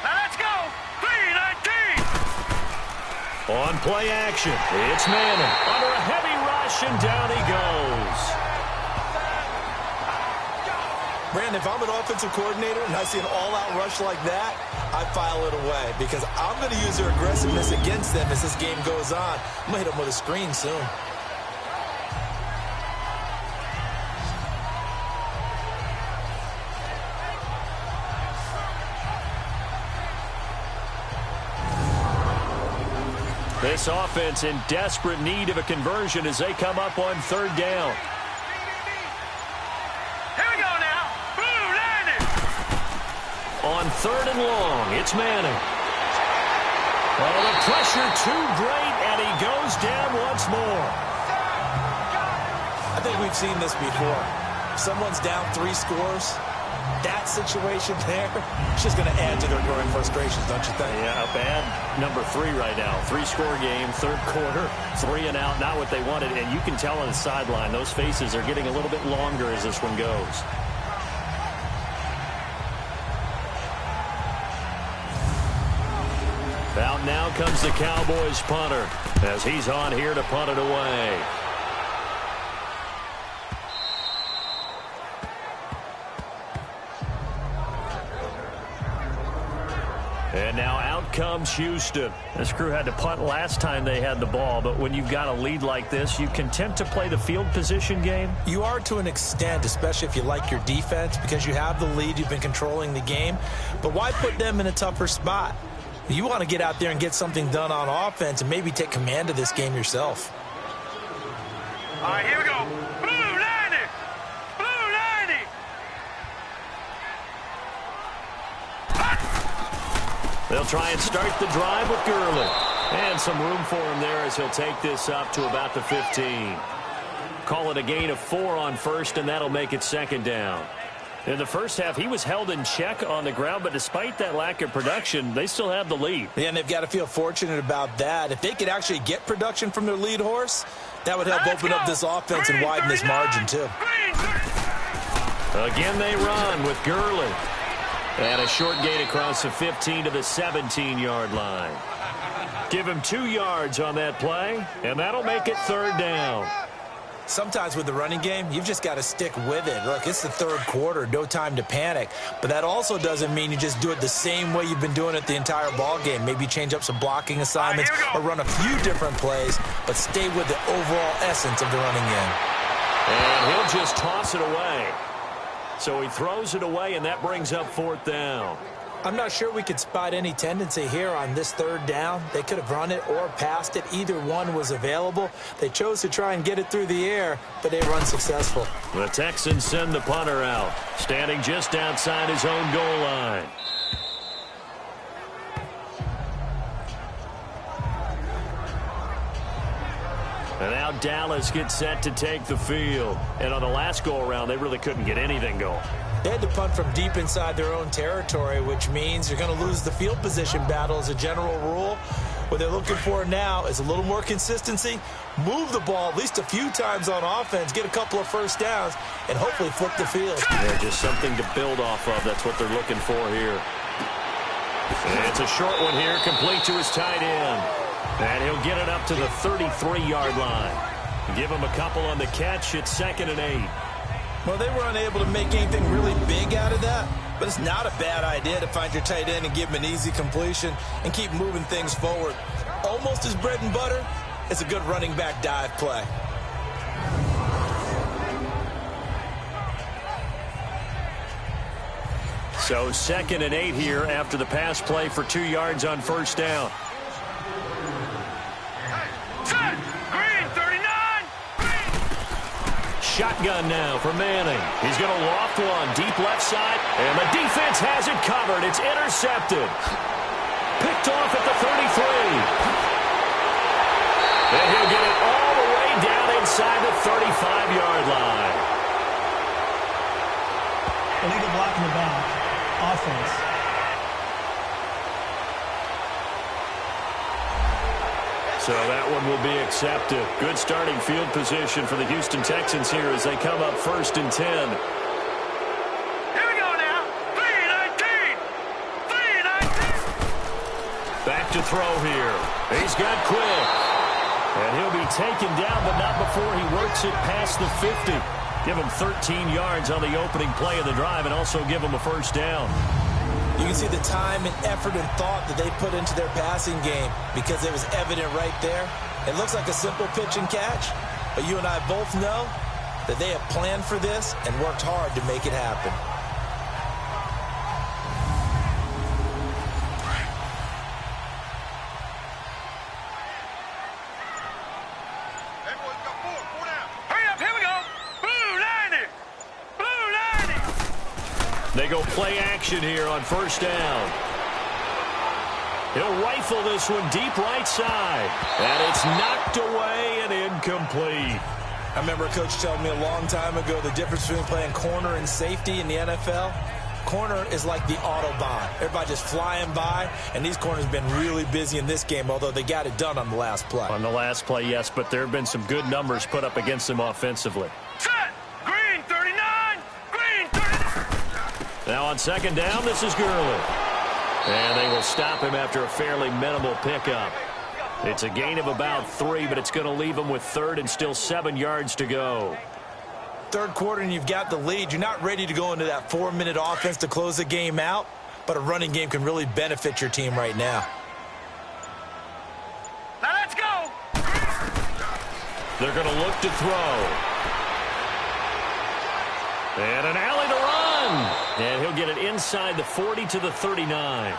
Now let's go. 3-19. On play action, it's Madden. Under a heavy rush, and down he goes. Brandon, if I'm an offensive coordinator and I see an all-out rush like that, I file it away because I'm going to use their aggressiveness against them as this game goes on. I'm going to hit them with a screen soon. This offense in desperate need of a conversion as they come up on 3rd down. Here we go now. Blue landed. On 3rd and long, it's Manning. Oh, the pressure too great, and he goes down once more. I think we've seen this before. If someone's down 3 scores, that situation there, it's just going to add to their growing frustrations, don't you think? Yeah, a bad number 3 right now. 3-score game, 3rd quarter, 3 and out, not what they wanted. And you can tell on the sideline, those faces are getting a little bit longer as this one goes. Out now comes the Cowboys punter as he's on here to punt it away. And now out comes Houston. This crew had to punt last time they had the ball, but when you've got a lead like this, you content to play the field position game? You are to an extent, especially if you like your defense, because you have the lead, you've been controlling the game. But why put them in a tougher spot? You want to get out there and get something done on offense and maybe take command of this game yourself. All right, here we go. Blue landed. Blue landed. They'll try and start the drive with Gurley. And some room for him there as he'll take this up to about the 15. Call it a gain of 4 on first, and that'll make it 2nd down. In the first half, he was held in check on the ground, but despite that lack of production, they still have the lead. Yeah, and they've got to feel fortunate about that. If they could actually get production from their lead horse, that would help open up this offense and widen this margin, too. Again, they run with Gurley. And a short gain across the 15 to the 17-yard line. Give him 2 yards on that play, and that'll make it 3rd down. Sometimes with the running game, you've just got to stick with it. Look, it's the 3rd quarter, no time to panic. But that also doesn't mean you just do it the same way you've been doing it the entire ball game. Maybe change up some blocking assignments or run a few different plays, but stay with the overall essence of the running game. And he'll just toss it away. So he throws it away, and that brings up 4th down. I'm not sure we could spot any tendency here on this 3rd down. They could have run it or passed it. Either one was available. They chose to try and get it through the air, but they were unsuccessful. The Texans send the punter out, standing just outside his own goal line. And now Dallas gets set to take the field. And on the last go-around, they really couldn't get anything going. They had to punt from deep inside their own territory, which means you're going to lose the field position battle as a general rule. What they're looking for now is a little more consistency, move the ball at least a few times on offense, get a couple of first downs, and hopefully flip the field. Yeah, just something to build off of. That's what they're looking for here. And it's a short one here, complete to his tight end. And he'll get it up to the 33-yard line. Give him a couple on the catch. It's 2nd and 8. Well, they were unable to make anything really big out of that, but it's not a bad idea to find your tight end and give him an easy completion and keep moving things forward. Almost his bread and butter. It's a good running back dive play. So 2nd and 8 here after the pass play for 2 yards on first down. Set. Green, 39. Shotgun now for Manning. He's going to loft one deep left side, and the defense has it covered. It's intercepted. Picked off at the 33. And he'll get it all the way down inside the 35-yard line. Illegal block in the back. Offense. So that one will be accepted. Good starting field position for the Houston Texans here as they come up 1st and 10. Here we go now. 3-19. 3-19. Back to throw here. He's got quick. And he'll be taken down, but not before he works it past the 50. Give him 13 yards on the opening play of the drive and also give him a first down. You can see the time and effort and thought that they put into their passing game because it was evident right there. It looks like a simple pitch and catch, but you and I both know that they have planned for this and worked hard to make it happen. They go play action here on first down. He'll rifle this one deep right side. And it's knocked away and incomplete. I remember a coach telling me a long time ago the difference between playing corner and safety in the NFL. Corner is like the Autobahn. Everybody just flying by, and these corners have been really busy in this game, although they got it done on the last play. On the last play, yes, but there have been some good numbers put up against them offensively. Set. Green, 39. Green, 39. Now on second down, this is Gurley. And they will stop him after a fairly minimal pickup. It's a gain of about 3, but it's going to leave him with 3rd and still 7 yards to go. Third quarter and you've got the lead. You're not ready to go into that 4-minute offense to close the game out, but a running game can really benefit your team right now. Now let's go. They're going to look to throw. And an alley to run. And he'll get it inside the 40 to the 39.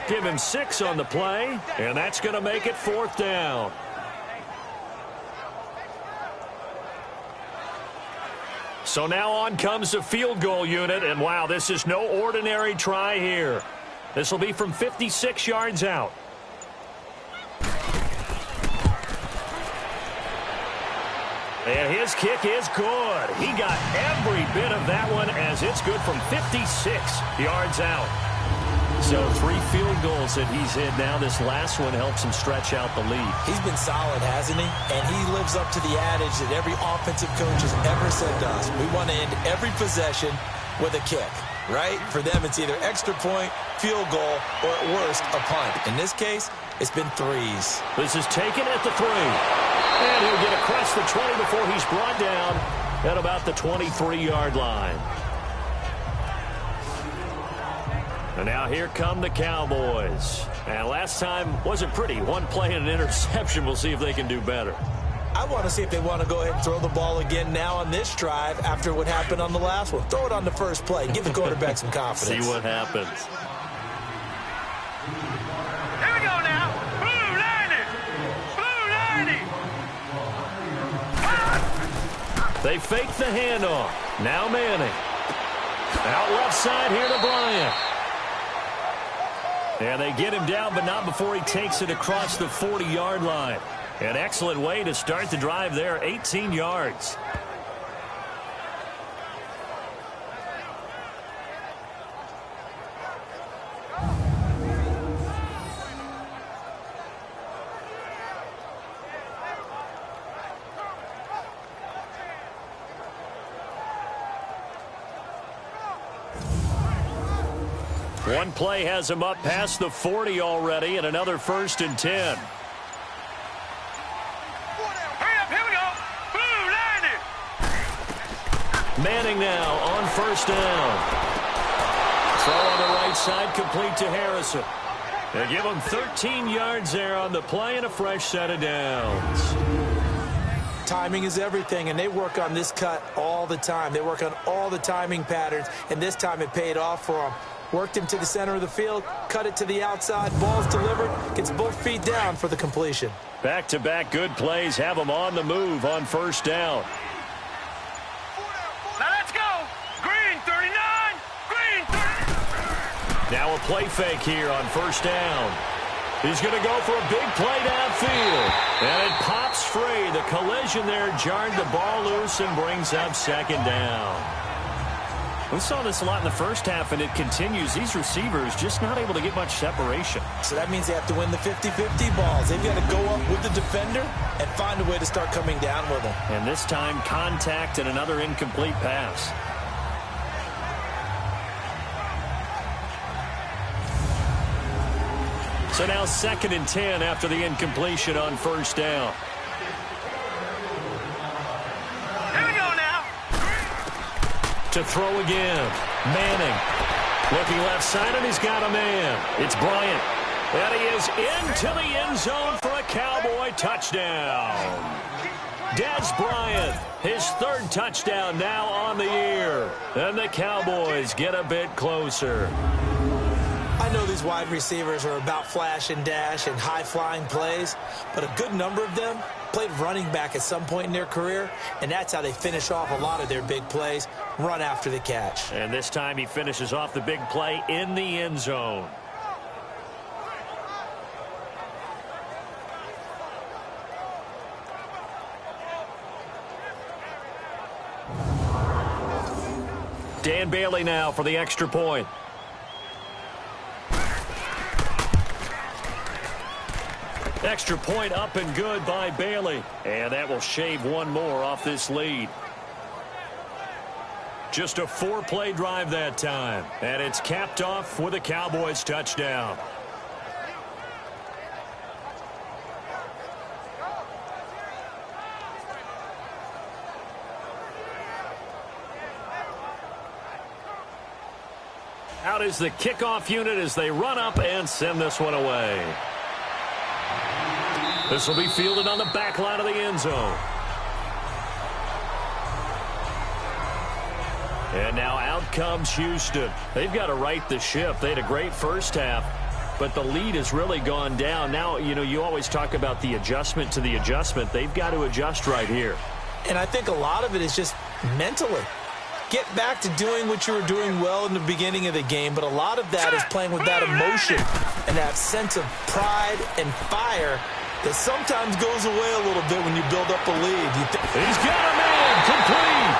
Give him 6 on the play, and that's going to make it 4th down. So now on comes the field goal unit, and wow, this is no ordinary try here. This will be from 56 yards out. And his kick is good. He got every bit of that one as it's good from 56 yards out. So 3 field goals that he's hit now. This last one helps him stretch out the lead. He's been solid, hasn't he? And he lives up to the adage that every offensive coach has ever said to us. We want to end every possession with a kick, right? For them, it's either extra point, field goal, or at worst, a punt. In this case, it's been 3s. This is taken at the 3. And he'll get across the 20 before he's brought down at about the 23-yard line. And now here come the Cowboys. And last time wasn't pretty. 1 play and an interception. We'll see if they can do better. I want to see if they want to go ahead and throw the ball again now on this drive after what happened on the last one. Throw it on the first play. Give the quarterback some confidence. See what happens. Here we go now. Blue 90. Blue 90. They fake the handoff. Now Manning. Out left side here to Bryant. And they get him down, but not before he takes it across the 40-yard line. An excellent way to start the drive there, 18 yards. One play has him up past the 40 already, and another 1st and 10. Hurry up, here we go. Blue, line it. Manning now on 1st down. Throw on the right side, complete to Harrison. They give him 13 yards there on the play and a fresh set of downs. Timing is everything, and they work on this cut all the time. They work on all the timing patterns, and this time it paid off for them. Worked him to the center of the field, cut it to the outside, ball's delivered, gets both feet down for the completion. Back-to-back good plays have them on the move on 1st down. Now let's go. Green 39. Green 39. Now a play fake here on 1st down. He's going to go for a big play downfield. And it pops free. The collision there jarred the ball loose and brings up 2nd down. We saw this a lot in the first half, and it continues. These receivers just not able to get much separation. So that means they have to win the 50-50 balls. They've got to go up with the defender and find a way to start coming down with them. And this time, contact and another incomplete pass. So now 2nd and 10 after the incompletion on 1st down. Here we go now. To throw again. Manning. Looking left side, and he's got a man. It's Bryant. And he is into the end zone for a Cowboy touchdown. Des Bryant, his 3rd touchdown now on the year. And the Cowboys get a bit closer. I know these wide receivers are about flash and dash and high-flying plays, but a good number of them played running back at some point in their career, and that's how they finish off a lot of their big plays, run after the catch. And this time he finishes off the big play in the end zone. Dan Bailey now for the extra point. Extra point up and good by Bailey. And that will shave one more off this lead. Just a 4-play drive that time. And it's capped off with a Cowboys touchdown. Out is the kickoff unit as they run up and send this one away. This will be fielded on the back line of the end zone. And now out comes Houston. They've got to right the ship. They had a great first half, but the lead has really gone down. Now, you always talk about the adjustment to the adjustment. They've got to adjust right here. And I think a lot of it is just mentally. Get back to doing what you were doing well in the beginning of the game, but a lot of that is playing with that emotion and that sense of pride and fire that sometimes goes away a little bit when you build up a lead. He's got a man complete.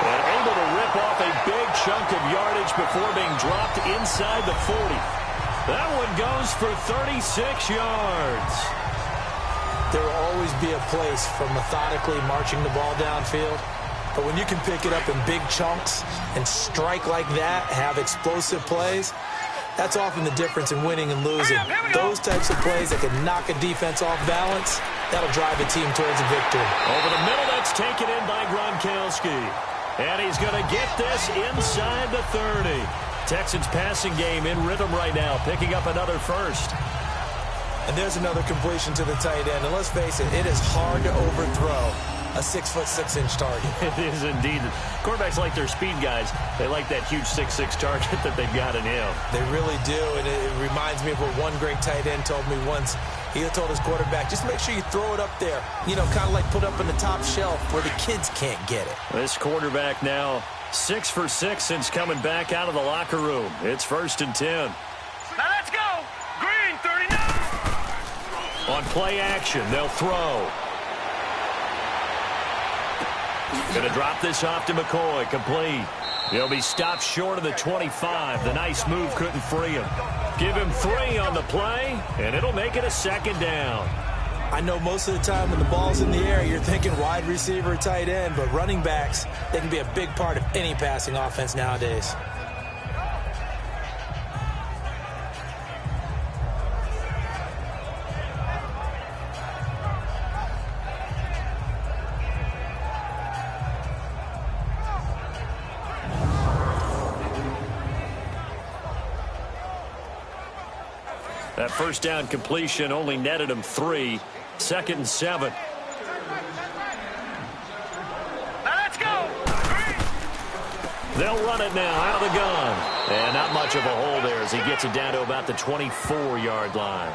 And able to rip off a big chunk of yardage before being dropped inside the 40. That one goes for 36 yards. There will always be a place for methodically marching the ball downfield. But when you can pick it up in big chunks and strike like that, have explosive plays, that's often the difference in winning and losing. Those types of plays that can knock a defense off balance, that'll drive a team towards a victory. Over the middle, that's taken in by Gronkowski. And he's going to get this inside the 30. Texans passing game in rhythm right now, picking up another first. And there's another completion to the tight end. And let's face it, it is hard to overthrow a 6'6" target. It is indeed. Quarterbacks like their speed guys. They like that huge 6'6" target that they've got in him. They really do, and it reminds me of what one great tight end told me once. He told his quarterback, just make sure you throw it up there. Kind of like put up on the top shelf where the kids can't get it. This quarterback now 6 for 6 since coming back out of the locker room. It's 1st and 10. Now let's go. Green 39. On play action, they'll throw. Going to drop this off to McCoy, complete. He'll be stopped short of the 25. The nice move couldn't free him. Give him 3 on the play, and it'll make it a 2nd down. I know most of the time when the ball's in the air, you're thinking wide receiver, tight end, but running backs, they can be a big part of any passing offense nowadays. That first down completion only netted him 3. 2nd and 7. Now let's go. They'll run it now out of the gun. And not much of a hole there as he gets it down to about the 24-yard line.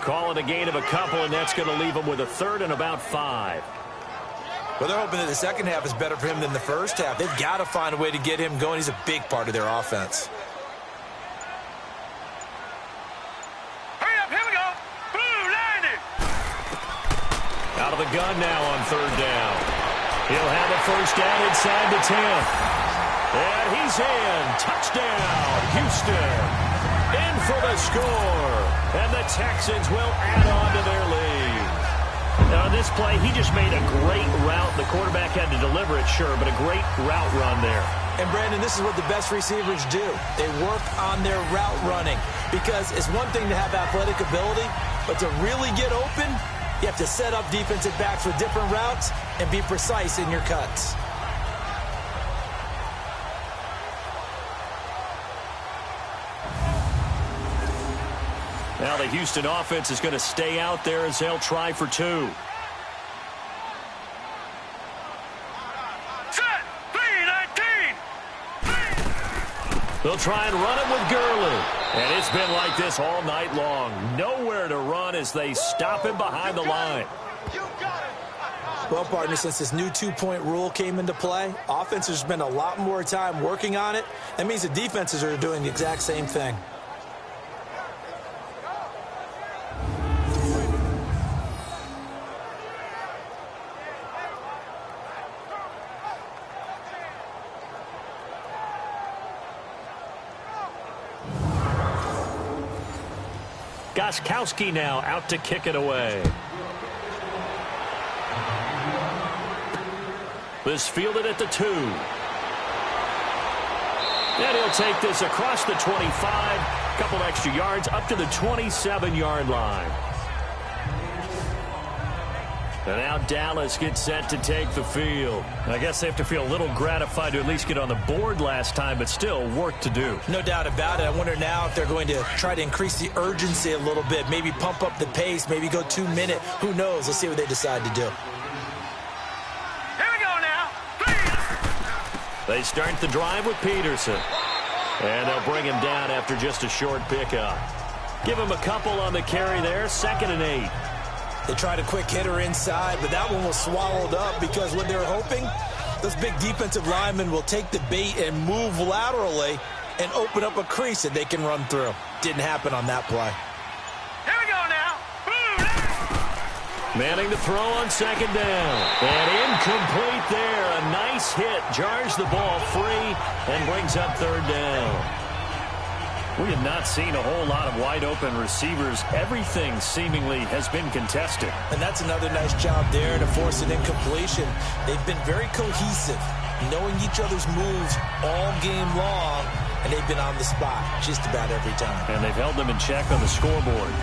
Call it a gain of a couple, and that's going to leave him with a 3rd and about 5. Well, they're hoping that the second half is better for him than the first half. They've got to find a way to get him going. He's a big part of their offense. Hurry up, here we go. Blue, line it. Out of the gun now on 3rd down. He'll have a first down inside the 10. And he's in. Touchdown, Houston. In for the score. And the Texans will add on to their lead. Now, on this play, he just made a great route. The quarterback had to deliver it, sure, but a great route run there. And, Brandon, this is what the best receivers do. They work on their route running because it's one thing to have athletic ability, but to really get open, you have to set up defensive backs with different routes and be precise in your cuts. Now the Houston offense is going to stay out there as they'll try for 2. Set. 3-19. They'll try and run it with Gurley. And it's been like this all night long. Nowhere to run as they stop him behind the line. Well, partner, since this new 2-point rule came into play, offenses spend a lot more time working on it. That means the defenses are doing the exact same thing. Gostkowski now out to kick it away. This fielded at the 2. And he'll take this across the 25. Couple extra yards up to the 27-yard line. And now Dallas gets set to take the field. I guess they have to feel a little gratified to at least get on the board last time, but still work to do. No doubt about it. I wonder now if they're going to try to increase the urgency a little bit, maybe pump up the pace, maybe go 2-minute. Who knows? Let's see what they decide to do. Here we go now. They start the drive with Peterson. And they'll bring him down after just a short pickup. Give him a couple on the carry there. 2nd and 8. They tried a quick hitter inside, but that one was swallowed up because what they were hoping, those big defensive linemen will take the bait and move laterally and open up a crease that they can run through. Didn't happen on that play. Here we go now. Manning to throw on 2nd down. And incomplete there. A nice hit. Jars the ball free and brings up 3rd down. We have not seen a whole lot of wide-open receivers. Everything seemingly has been contested. And that's another nice job there to force an incompletion. They've been very cohesive, knowing each other's moves all game long, and they've been on the spot just about every time. And they've held them in check on the scoreboard.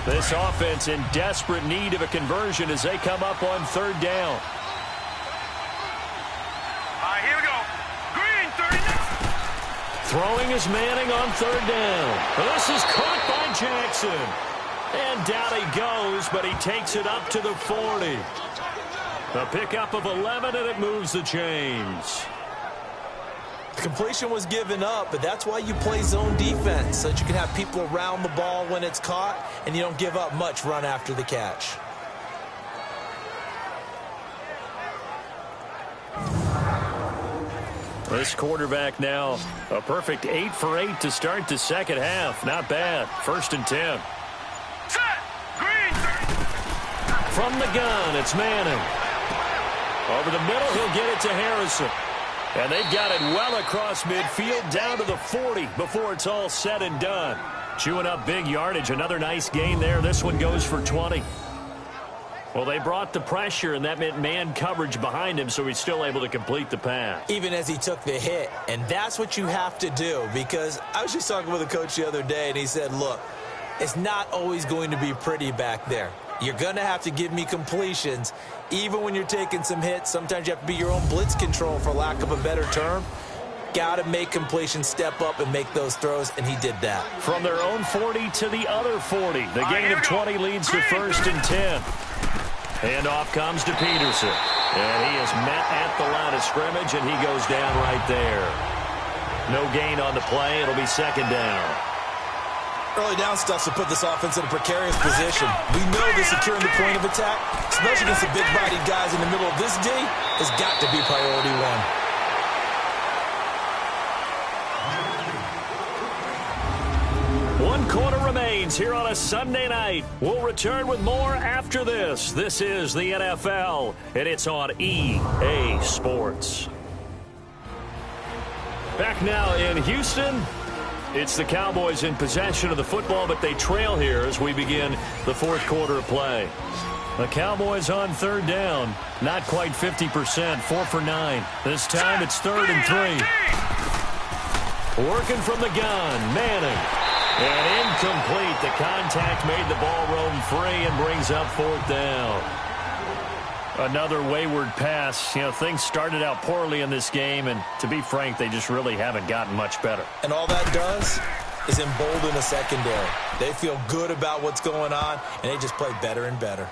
This offense in desperate need of a conversion as they come up on 3rd down. All right, here we go. Green, 39. Throwing is Manning on 3rd down. This is caught by Jackson. And down he goes, but he takes it up to the 40. A pickup of 11, and it moves the chains. The completion was given up, but that's why you play zone defense, so that you can have people around the ball when it's caught, and you don't give up much run after the catch. This quarterback now, a perfect 8 for 8 to start the second half. Not bad. 1st and 10. Set. Green. From the gun, it's Manning. Over the middle, he'll get it to Harrison. And they've got it well across midfield, down to the 40 before it's all said and done. Chewing up big yardage. Another nice gain there. This one goes for 20. Well, they brought the pressure, and that meant man coverage behind him, so he's still able to complete the pass. Even as he took the hit. And that's what you have to do, because I was just talking with a coach the other day, and he said, look, it's not always going to be pretty back there. You're going to have to give me completions. Even when you're taking some hits, sometimes you have to be your own blitz control, for lack of a better term. got to make completions, step up and make those throws, and he did that. From their own 40 to the other 40. The gain of 20 leads to 1st and 10. And off comes to Peterson. And he is met at the line of scrimmage, and he goes down right there. No gain on the play. It'll be 2nd down. Early down stuff to put this offense in a precarious position. We know that securing the point of attack, especially against the big-bodied guys in the middle of this D, has got to be priority one. One quarter remains here on a Sunday night. We'll return with more after this. This is the NFL, and it's on EA Sports. Back now in Houston. It's the Cowboys in possession of the football, but they trail here as we begin the 4th quarter of play. The Cowboys on 3rd down. Not quite 50%, 4 for 9. This time it's 3rd and 3. Working from the gun, Manning. And incomplete. The contact made the ball roam free and brings up 4th down. Another wayward pass. You know, things started out poorly in this game, and to be frank, they just really haven't gotten much better. And all that does is embolden the secondary. They feel good about what's going on, and they just play better and better.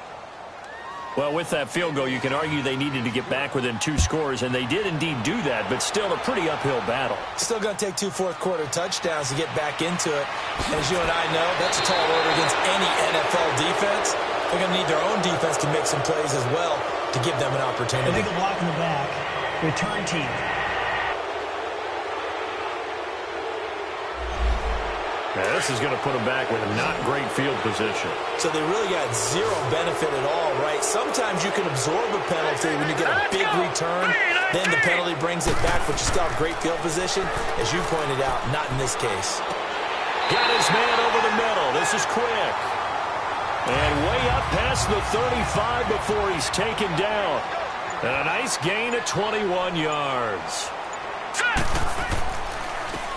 Well, with that field goal, you can argue they needed to get back within 2 scores, and they did indeed do that, but still a pretty uphill battle. Still going to take 2 fourth-quarter touchdowns to get back into it. And as you and I know, that's a tall order against any NFL defense. They're going to need their own defense to make some plays as well to give them an opportunity. Illegal block in the back. Return team. Now, this is going to put them back with a not great field position. So they really got zero benefit at all, right? Sometimes you can absorb a penalty when you get a big return. Then the penalty brings it back, but you still have great field position. As you pointed out, not in this case. Got his man over the middle. This is quick. And way up past the 35 before he's taken down. And a nice gain of 21 yards.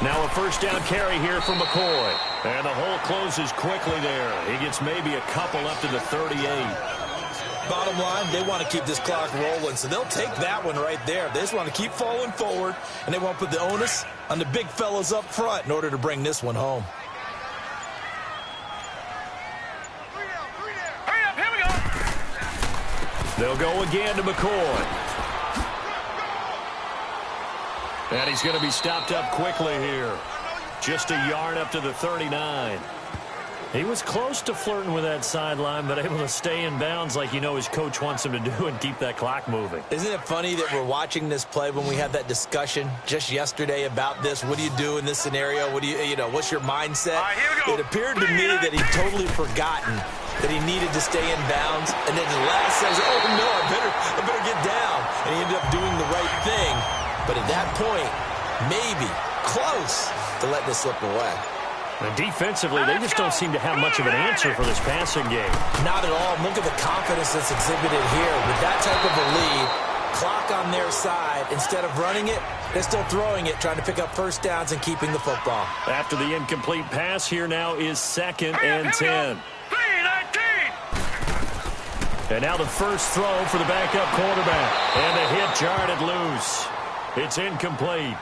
Now a 1st down carry here for McCoy. And the hole closes quickly there. He gets maybe a couple up to the 38. Bottom line, they want to keep this clock rolling, so they'll take that one right there. They just want to keep falling forward, and they won't put the onus on the big fellas up front in order to bring this one home. They'll go again to McCoy. And he's going to be stopped up quickly here. Just a yard up to the 39. He was close to flirting with that sideline, but able to stay in bounds like you know his coach wants him to do and keep that clock moving. Isn't it funny that we're watching this play when we had that discussion just yesterday about this? What do you do in this scenario? What do you know, what's your mindset? It appeared to me that he'd totally forgotten that he needed to stay in bounds, and then the last says, oh no, I better get down. And he ended up doing the right thing. But at that point, maybe close to let this slip away. And defensively, they just don't seem to have much of an answer for this passing game. Not at all. Look at the confidence that's exhibited here. With that type of a lead, clock on their side, instead of running it, they're still throwing it, trying to pick up 1st downs and keeping the football. After the incomplete pass, here now is 2nd and 10. And now the first throw for the backup quarterback. And the hit jarred it loose. It's incomplete.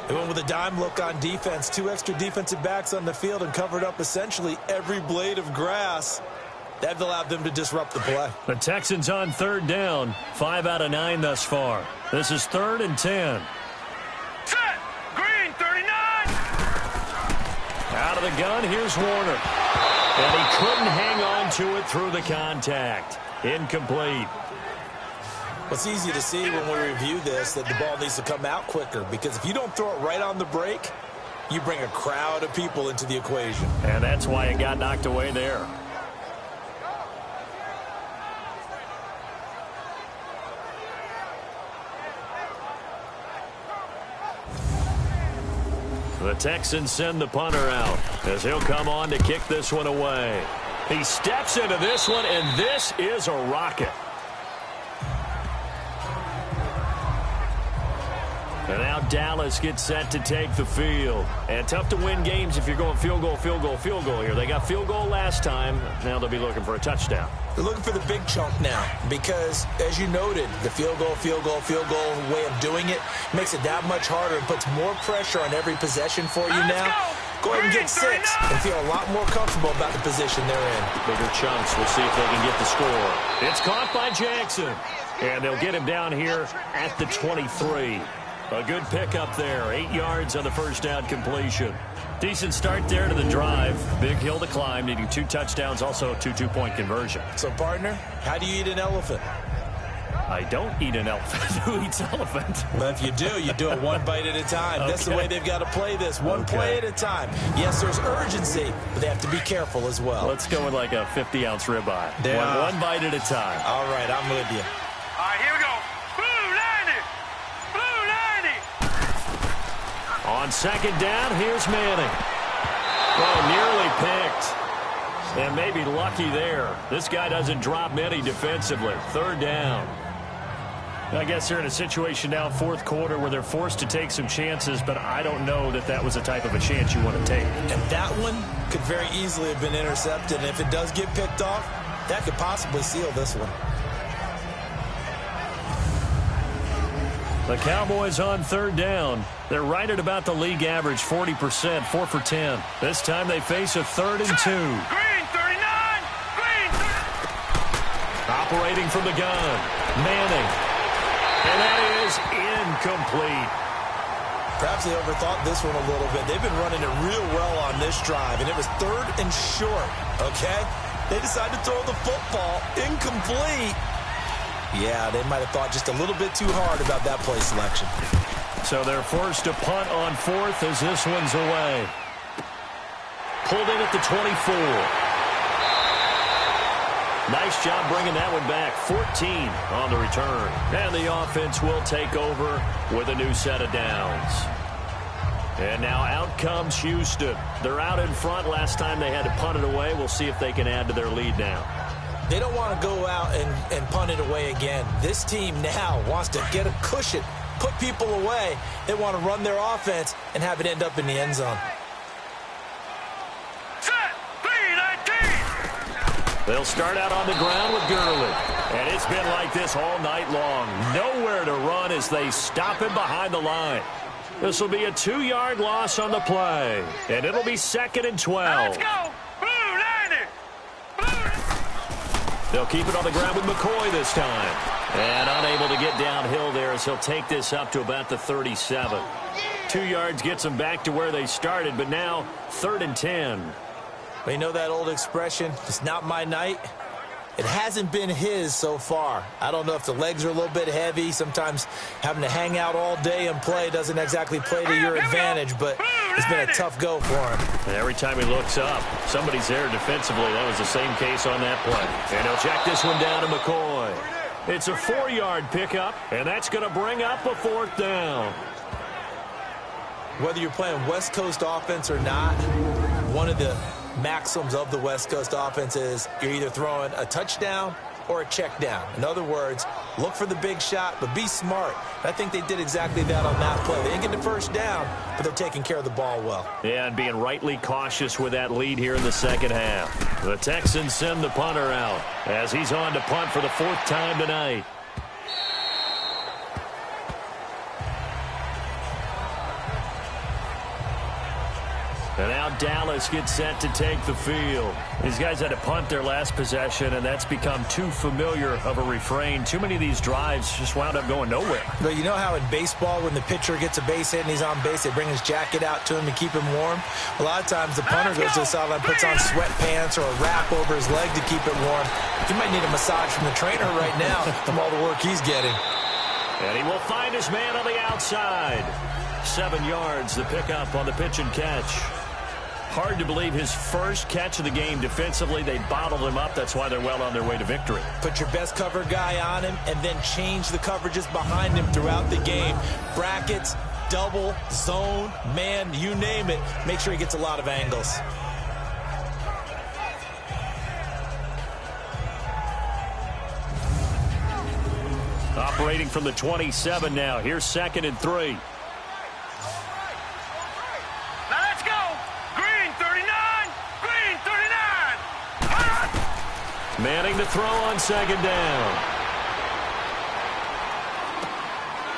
They went with a dime look on defense. 2 extra defensive backs on the field and covered up essentially every blade of grass. That allowed them to disrupt the play. The Texans on 3rd down. 5 out of 9 thus far. This is 3rd and 10. Set! Green, 39! Out of the gun, here's Warner. And he couldn't hang on to it through the contact. Incomplete. It's easy to see when we review this that the ball needs to come out quicker, because if you don't throw it right on the break, you bring a crowd of people into the equation. And that's why it got knocked away there. The Texans send the punter out as he'll come on to kick this one away. He steps into this one, and this is a rocket. And now Dallas gets set to take the field. And tough to win games if you're going field goal, field goal, field goal here. They got field goal last time. Now they'll be looking for a touchdown. They're looking for the big chunk now because, as you noted, the field goal way of doing it makes it that much harder and puts more pressure on every possession for you now. Go ahead and get 6 and feel a lot more comfortable about the position they're in. Bigger chunks. We'll see if they can get the score. It's caught by Jackson. And they'll get him down here at the 23. A good pickup there. 8 yards on the first down completion. Decent start there to the drive. Big hill to climb, needing 2 touchdowns, also a 2 two-point conversion. So, partner, how do you eat an elephant? I don't eat an elephant. Who eats elephant? But if you do it one bite at a time. Okay. That's the way they've got to play this. One play at a time. Yes, there's urgency, but they have to be careful as well. Let's go with like a 50-ounce ribeye. One bite at a time. All right, I'm with you. All right, here we go. Blue 90. Blue 90. On second down, here's Manning. Oh, nearly picked. And maybe lucky there. This guy doesn't drop many defensively. Third down. I guess they're in a situation now, fourth quarter, where they're forced to take some chances, but I don't know that that was the type of a chance you want to take. And that one could very easily have been intercepted. And if it does get picked off, that could possibly seal this one. The Cowboys on third down. They're right at about the league average, 40%, 4 for 10. This time they face a 3rd and 2. Green 39. Green 30. Operating from the gun. Manning. And that is incomplete. Perhaps they overthought this one a little bit. They've been running it real well on this drive, and it was 3rd and short, okay? They decided to throw the football incomplete. Yeah, they might have thought just a little bit too hard about that play selection. So they're forced to punt on 4th as this one's away. Pulled in at the 24. Nice job bringing that one back. 14 on the return. And the offense will take over with a new set of downs. And now out comes Houston. They're out in front. Last time they had to punt it away. We'll see if they can add to their lead now. They don't want to go out and punt it away again. This team now wants to get a cushion, put people away. They want to run their offense and have it end up in the end zone. They'll start out on the ground with Gurley. And it's been like this all night long. Nowhere to run as they stop him behind the line. This will be a 2-yard loss on the play. And it'll be 2nd and 12. Let's go. Blue 90. Blue. They'll keep it on the ground with McCoy this time. And unable to get downhill there as he'll take this up to about the 37. 2 yards gets them back to where they started, but now 3rd and 10. Well, you know that old expression, it's not my night? It hasn't been his so far. I don't know if the legs are a little bit heavy. Sometimes having to hang out all day and play doesn't exactly play to your advantage, but it's been a tough go for him. And every time he looks up, somebody's there defensively. That was the same case on that play. And he'll check this one down to McCoy. It's a 4-yard pickup, and that's going to bring up a 4th down. Whether you're playing West Coast offense or not, one of the maxims of the West Coast offense is you're either throwing a touchdown or a check down. In other words, look for the big shot, but be smart. I think they did exactly that on that play. They didn't get the first down, but they're taking care of the ball well. Yeah, and being rightly cautious with that lead here in the second half. The Texans send the punter out as he's on to punt for the 4th time tonight. And now Dallas gets set to take the field. These guys had to punt their last possession, and that's become too familiar of a refrain. Too many of these drives just wound up going nowhere. But you know how in baseball, when the pitcher gets a base hit and he's on base, they bring his jacket out to him to keep him warm? A lot of times the punter goes to the sideline, puts on sweatpants or a wrap over his leg to keep it warm. He might need a massage from the trainer right now from all the work he's getting. And he will find his man on the outside. 7 yards, the pickup on the pitch and catch. Hard to believe his first catch of the game defensively. They bottled him up. That's why they're well on their way to victory. Put your best cover guy on him and then change the coverages behind him throughout the game. Brackets, double, zone, man, you name it. Make sure he gets a lot of angles. Operating from the 27 now. Here's 2nd and 3. Manning to throw on second down.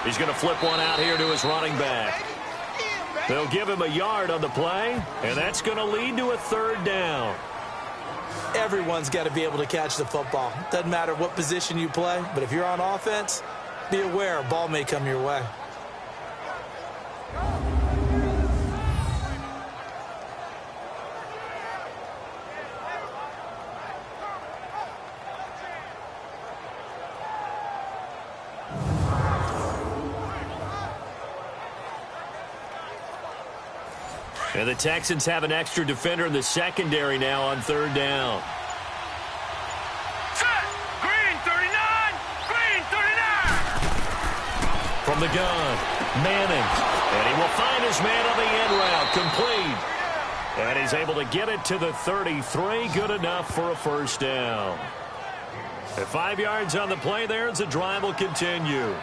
He's going to flip one out here to his running back. They'll give him a yard on the play, and that's going to lead to a third down. Everyone's got to be able to catch the football. Doesn't matter what position you play, but if you're on offense, be aware a ball may come your way. And the Texans have an extra defender in the secondary now on third down. Set! Green 39! Green 39! From the gun, Manning. And he will find his man on the end route, complete. And he's able to get it to the 33, good enough for a first down. At 5 yards on the play there as the drive will continue.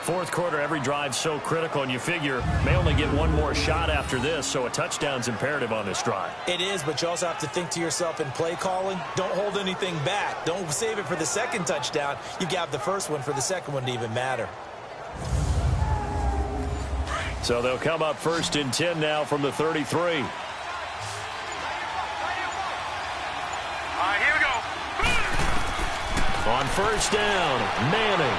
Fourth quarter, every drive so critical, and you figure may only get one more shot after this, so a touchdown's imperative on this drive. It is, but you also have to think to yourself in play calling, don't hold anything back. Don't save it for the second touchdown. You got the first one for the second one to even matter. So they'll come up first and 10 now from the 33. All right, here we go. On first down, Manning.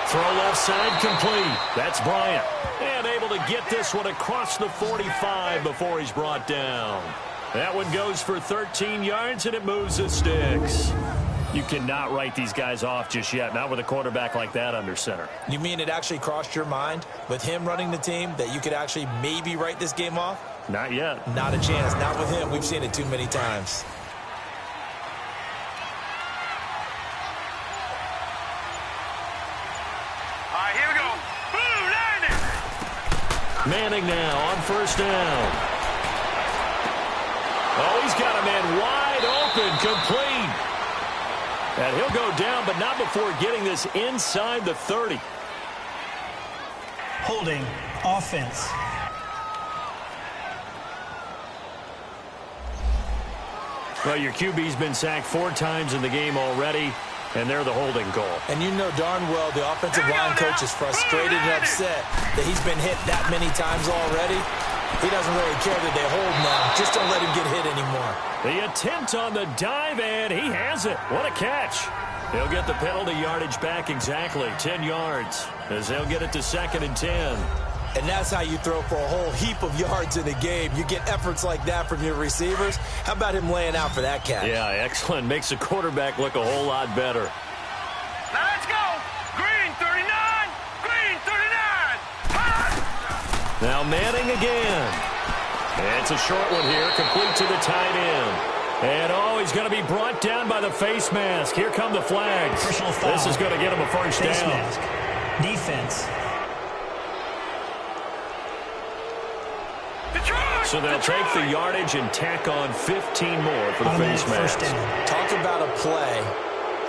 Throw left side complete. That's Bryant. And able to get this one across the 45 before he's brought down. That one goes for 13 yards, and it moves the sticks. You cannot write these guys off just yet, not with a quarterback like that under center. You mean it actually crossed your mind with him running the team that you could actually maybe write this game off? Not yet. Not a chance. Not with him. We've seen it too many times. Manning now on first down. Oh, he's got a man wide open, complete. And he'll go down, but not before getting this inside the 30. Holding offense. Well, your QB's been sacked 4 times in the game already, and they're the holding goal. And you know darn well the offensive line coach is frustrated and upset that he's been hit that many times already. He doesn't really care that they hold now. Just don't let him get hit anymore. The attempt on the dive, and he has it. What a catch. He'll get the penalty yardage back exactly, 10 yards, as they'll get it to 2nd and 10. And that's how you throw for a whole heap of yards in a game. You get efforts like that from your receivers. How about him laying out for that catch? Yeah, excellent. Makes the quarterback look a whole lot better. Now let's go. Green 39. Green 39. Hot. Now Manning again. It's a short one here, complete to the tight end. And, oh, he's going to be brought down by the face mask. Here come the flags. Personal foul. This is going to get him a first face down. Mask. Defense. So they'll take the yardage and tack on 15 more for the face mask. Talk about a play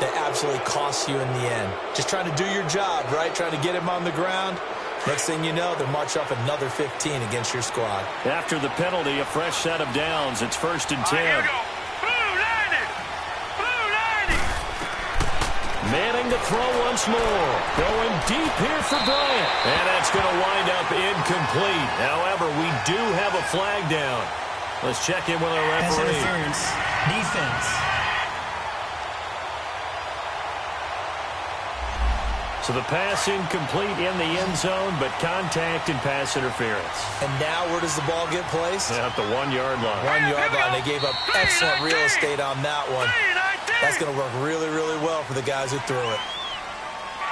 that absolutely costs you in the end. Just trying to do your job, right? Trying to get him on the ground. Next thing you know, they'll march off another 15 against your squad. After the penalty, a fresh set of downs. It's 1st and 10. Here we go. Blue 90. Blue 90. Manning to throw once more. Going deep here for Bryant. And that's going to wind up incomplete. However, we do have a flag down. Let's check in with our Pass referee. interference. Defense. So the pass incomplete in the end zone, but contact and pass interference. And now where does the ball get placed? At the 1 yard line. 1 yard line. They gave up excellent real estate on that one. That's going to work really, really well for the guys who threw it.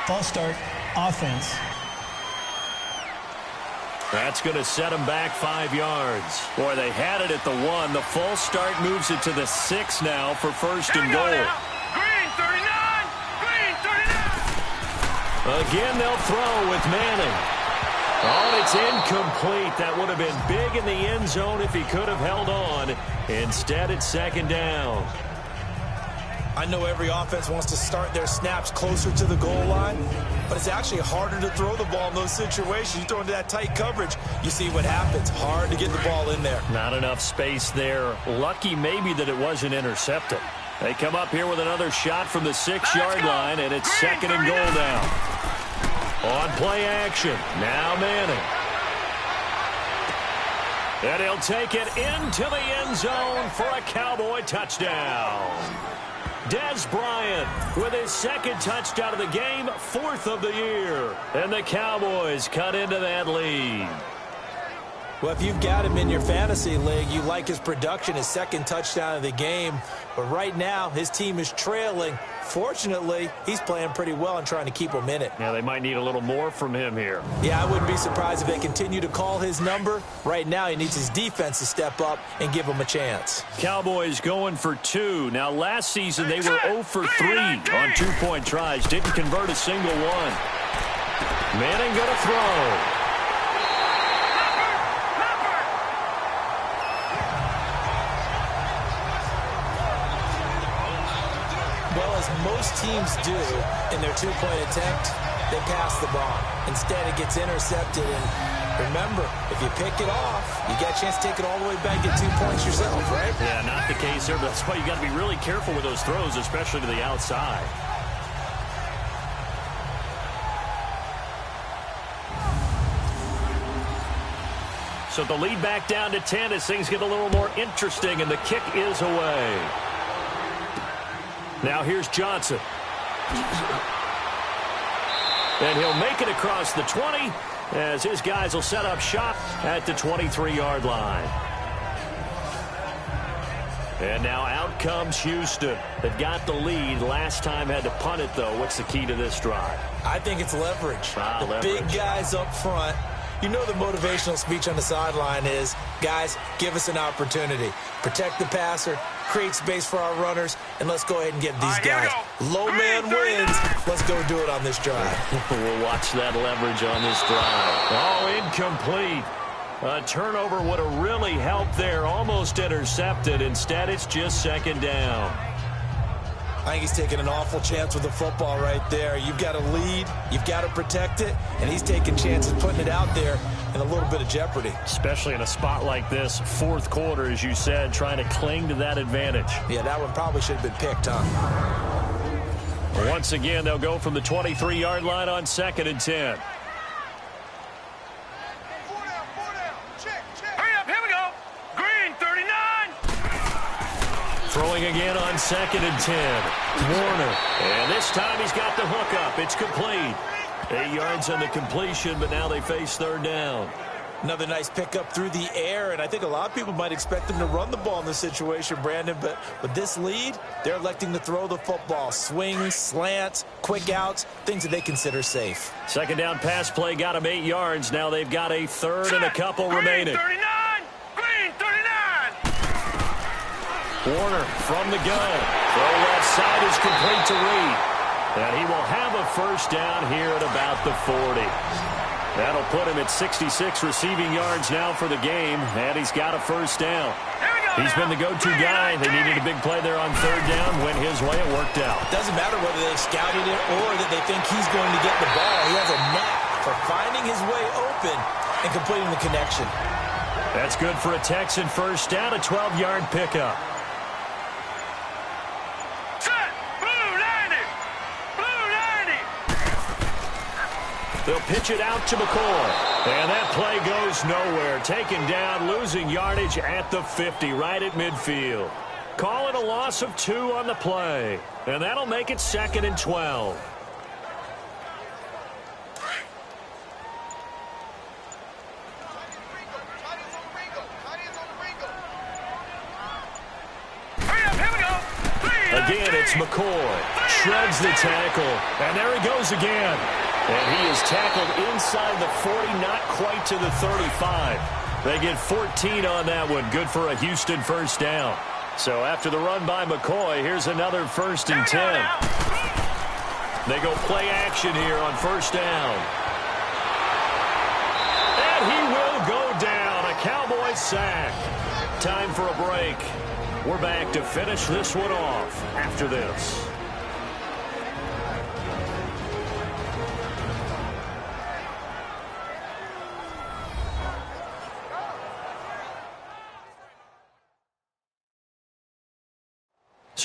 False start. Offense. That's going to set them back 5 yards. Boy, they had it at the 1. The false start moves it to the 6 now for 1st and goal. Green 39. Green 39. Again, they'll throw with Manning. Oh, it's incomplete. That would have been big in the end zone if he could have held on. Instead, it's 2nd down. I know every offense wants to start their snaps closer to the goal line, but it's actually harder to throw the ball in those situations. You throw into that tight coverage, you see what happens. Hard to get the ball in there. Not enough space there. Lucky maybe that it wasn't intercepted. They come up here with another shot from the 6-yard line, and it's second and goal now. On play action, now Manning. And he'll take it into the end zone for a Cowboy touchdown. Dez Bryant with his second touchdown of the game, 4th of the year. And the Cowboys cut into that lead. Well, if you've got him in your fantasy league, you like his production, his second touchdown of the game. But right now, his team is trailing. Fortunately, he's playing pretty well and trying to keep them in it. Yeah, they might need a little more from him here. Yeah, I wouldn't be surprised if they continue to call his number. Right now, he needs his defense to step up and give him a chance. Cowboys going for 2. Now, last season, they were 0 for 3 on 2-point tries. Didn't convert a single one. Manning going to throw. Well, as most teams do in their 2-point attempt, they pass the ball. Instead, it gets intercepted. And remember, if you pick it off, you got a chance to take it all the way back, get 2 points yourself, right? Yeah, not the case there, but that's why you got to be really careful with those throws, especially to the outside. So the lead back down to 10 as things get a little more interesting, and the kick is away. Now here's Johnson. And he'll make it across the 20 as his guys will set up shop at the 23-yard line. And now out comes Houston. They've got the lead. Last time had to punt it, though. What's the key to this drive? I think it's leverage. Leverage. Big guys up front. You know the motivational speech on the sideline is, guys, give us an opportunity. Protect the passer, create space for our runners, and let's go ahead and get these guys. Low man wins. Let's go do it on this drive. We'll watch that leverage on this drive. Oh, incomplete. A turnover would have really helped there. Almost intercepted. Instead, it's just second down. I think he's taking an awful chance with the football right there. You've got to lead, you've got to protect it, and he's taking chances putting it out there in a little bit of jeopardy. Especially in a spot like this, 4th quarter, as you said, trying to cling to that advantage. Yeah, that one probably should have been picked, huh? Once again, they'll go from the 23-yard line on 2nd and 10. Throwing again on 2nd and 10. Warner. And this time he's got the hook up. It's complete. 8 yards on the completion, but now they face 3rd down. Another nice pickup through the air, and I think a lot of people might expect them to run the ball in this situation, Brandon, but with this lead, they're electing to throw the football. Swings, slants, quick outs, things that they consider safe. Second down pass play got them 8 yards. Now they've got a 3rd and a couple remaining. Warner from the gun. Throw left side is complete to Reed. And he will have a first down here at about the 40. That'll put him at 66 receiving yards now for the game, and he's got a first down. He's been the go-to guy. They needed a big play there on 3rd down. Went his way. It worked out. Doesn't matter whether they scouted it or that they think he's going to get the ball. He has a knack for finding his way open and completing the connection. That's good for a Texan first down, a 12-yard pickup. They'll pitch it out to McCoy. And that play goes nowhere. Taken down, losing yardage at the 50, right at midfield. Call it a loss of 2 on the play. And that'll make it 2nd and 12. Again, it's McCoy. Shreds the tackle. And there he goes again. And he is tackled inside the 40, not quite to the 35. They get 14 on that one. Good for a Houston first down. So after the run by McCoy, here's another 1st and 10. They go play action here on 1st down. And he will go down. A Cowboy sack. Time for a break. We're back to finish this one off after this.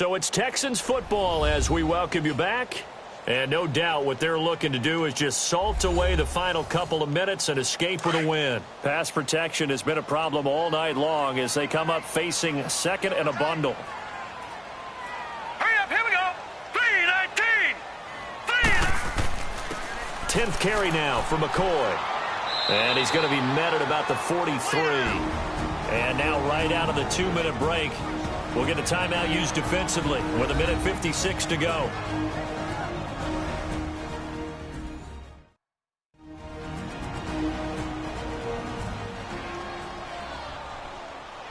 So it's Texans football as we welcome you back. And no doubt what they're looking to do is just salt away the final couple of minutes and escape with a win. Pass protection has been a problem all night long as they come up facing second and a bundle. Hurry up, here we go. 3-19. 10th carry now for McCoy. And he's going to be met at about the 43. And now right out of the 2-minute break, we'll get a timeout used defensively with 1:56 to go.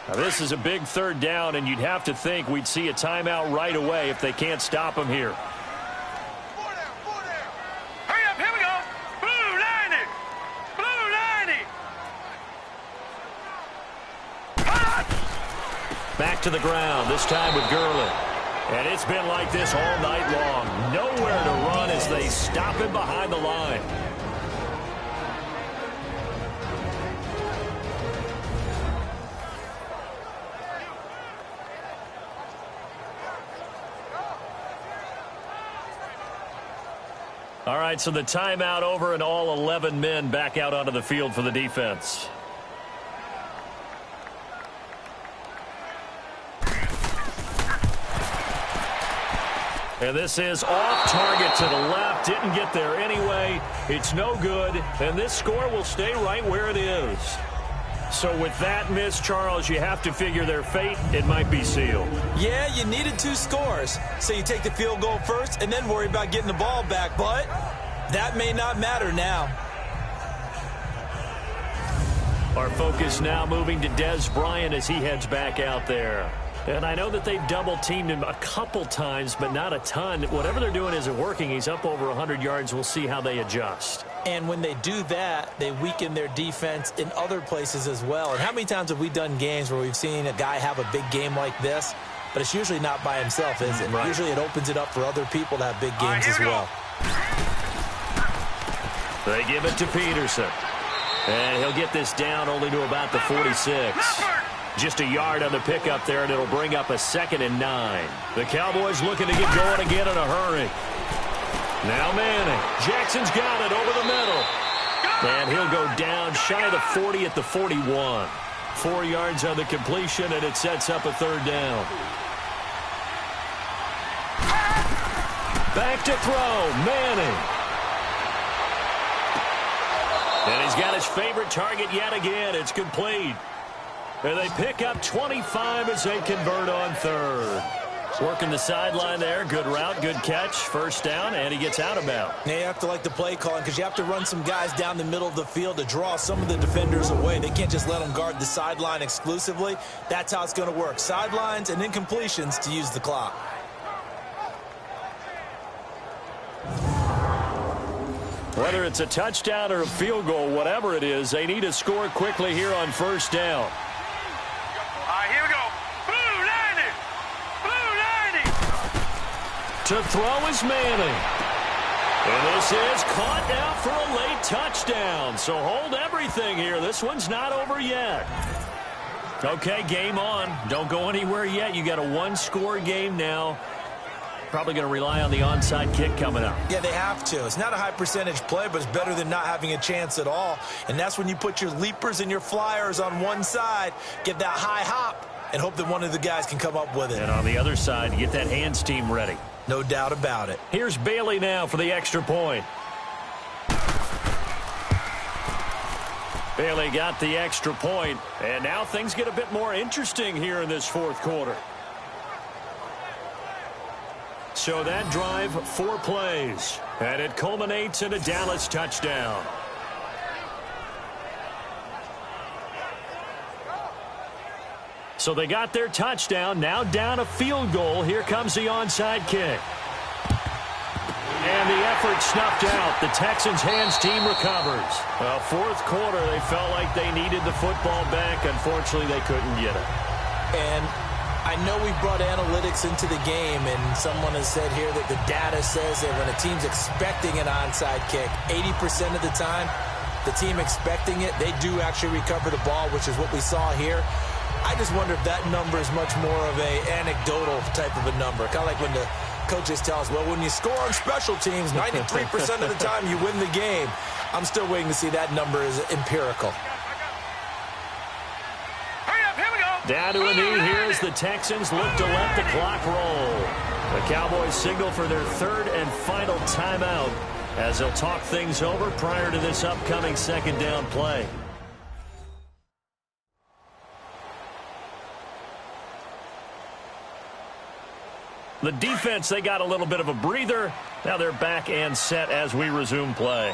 Now this is a big third down, and you'd have to think we'd see a timeout right away if they can't stop him here. Hurry up, here we go. Blue 90. Blue 90. Back to the ground, this time with Gurley. And it's been like this all night long. Nowhere to run as they stop him behind the line. All right, so the timeout over and all 11 men back out onto the field for the defense. And this is off target to the left. Didn't get there anyway. It's no good. And this score will stay right where it is. So with that miss, Charles, you have to figure their fate. It might be sealed. Yeah, you needed 2 scores. So you take the field goal first and then worry about getting the ball back. But that may not matter now. Our focus now moving to Des Bryant as he heads back out there. And I know that they've double-teamed him a couple times, but not a ton. Whatever they're doing isn't working. He's up over 100 yards. We'll see how they adjust. And when they do that, they weaken their defense in other places as well. And how many times have we done games where we've seen a guy have a big game like this, but it's usually not by himself, is it? Right. Usually it opens it up for other people to have big games as well. They give it to Peterson. And he'll get this down only to about the 46. Just a yard on the pickup there, and it'll bring up a 2nd and 9. The Cowboys looking to get going again in a hurry. Now Manning. Jackson's got it over the middle. And he'll go down shy of the 40 at the 41. 4 yards on the completion, and it sets up a 3rd down. Back to throw. Manning. And he's got his favorite target yet again. It's complete. And they pick up 25 as they convert on 3rd. Working the sideline there. Good route, good catch. 1st down, and he gets out of bounds. Now you have to like the play calling because you have to run some guys down the middle of the field to draw some of the defenders away. They can't just let them guard the sideline exclusively. That's how it's going to work. Sidelines and incompletions to use the clock. Whether it's a touchdown or a field goal, whatever it is, they need to score quickly here on 1st down. Here we go. Blue 90. Blue 90. To throw is Manning. And this is caught now for a late touchdown. So hold everything here. This one's not over yet. Okay, game on. Don't go anywhere yet. You got a 1-score game now. Probably going to rely on the onside kick coming up. Yeah, they have to. It's not a high percentage play, but it's better than not having a chance at all. And that's when you put your leapers and your flyers on one side, get that high hop, and hope that one of the guys can come up with it. And on the other side, get that hands team ready. No doubt about it. Here's Bailey now for the extra point. Bailey got the extra point, and now things get a bit more interesting here in this 4th quarter. So that drive, 4 plays, and it culminates in a Dallas touchdown. So they got their touchdown, now down a field goal. Here comes the onside kick. And the effort snuffed out. The Texans' hands team recovers. Well, 4th quarter, they felt like they needed the football back. Unfortunately, they couldn't get it. And I know we brought analytics into the game, and someone has said here that the data says that when a team's expecting an onside kick, 80% of the time, the team expecting it, they do actually recover the ball, which is what we saw here. I just wonder if that number is much more of a anecdotal type of a number. Kind of like when the coaches tell us, well, when you score on special teams, 93% of the time you win the game. I'm still waiting to see that number is empirical. Hurry up, here we go. Down to a knee here as the Texans look to let the clock roll. The Cowboys signal for their third and final timeout as they'll talk things over prior to this upcoming second down play. The defense, they got a little bit of a breather. Now they're back and set as we resume play.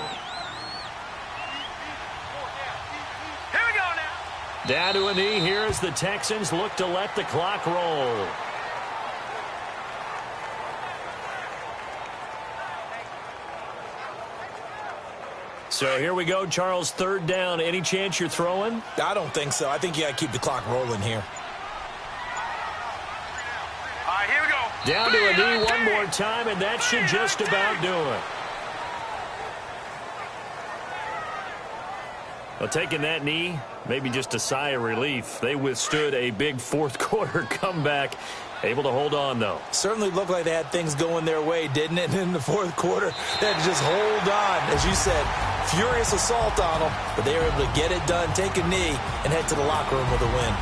Here we go now. Down to a knee here as the Texans look to let the clock roll. So here we go, Charles, third down. Any chance you're throwing? I don't think so. I think you got to keep the clock rolling here. All right, here we go. Down to a knee one more time, and that should just about do it. Well, taking that knee, maybe just a sigh of relief. They withstood a big fourth quarter comeback. Able to hold on, though. Certainly looked like they had things going their way, didn't it? In the fourth quarter, they had to just hold on. As you said, furious assault on them, but they were able to get it done, take a knee, and head to the locker room with a win.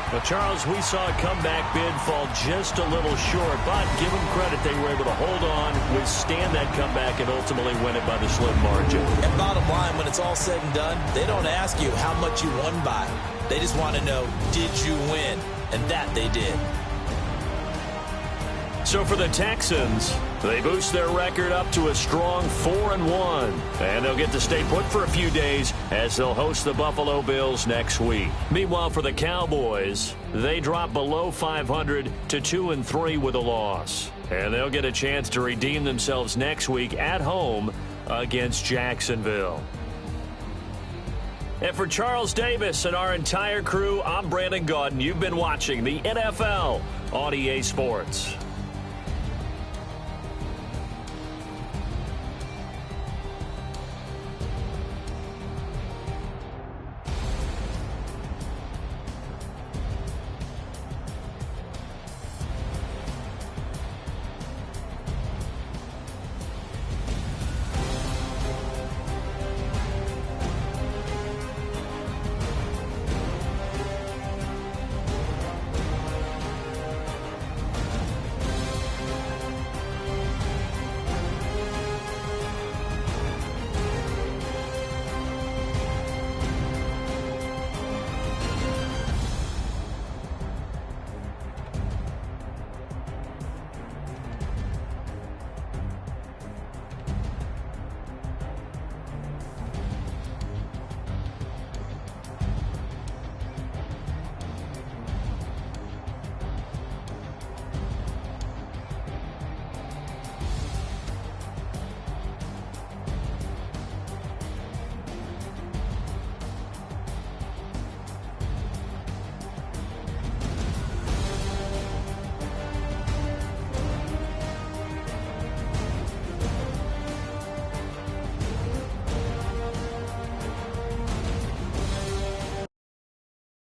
Well, Charles, we saw a comeback bid fall just a little short, but give them credit. They were able to hold on, withstand that comeback, and ultimately win it by the slim margin. And bottom line, when it's all said and done, they don't ask you how much you won by. They just want to know, did you win? And that they did. So for the Texans, they boost their record up to a strong 4-1. And they'll get to stay put for a few days as they'll host the Buffalo Bills next week. Meanwhile, for the Cowboys, they drop below 500 to 2-3 with a loss. And they'll get a chance to redeem themselves next week at home against Jacksonville. And for Charles Davis and our entire crew, I'm Brandon Gaudin. You've been watching the NFL on EA Sports.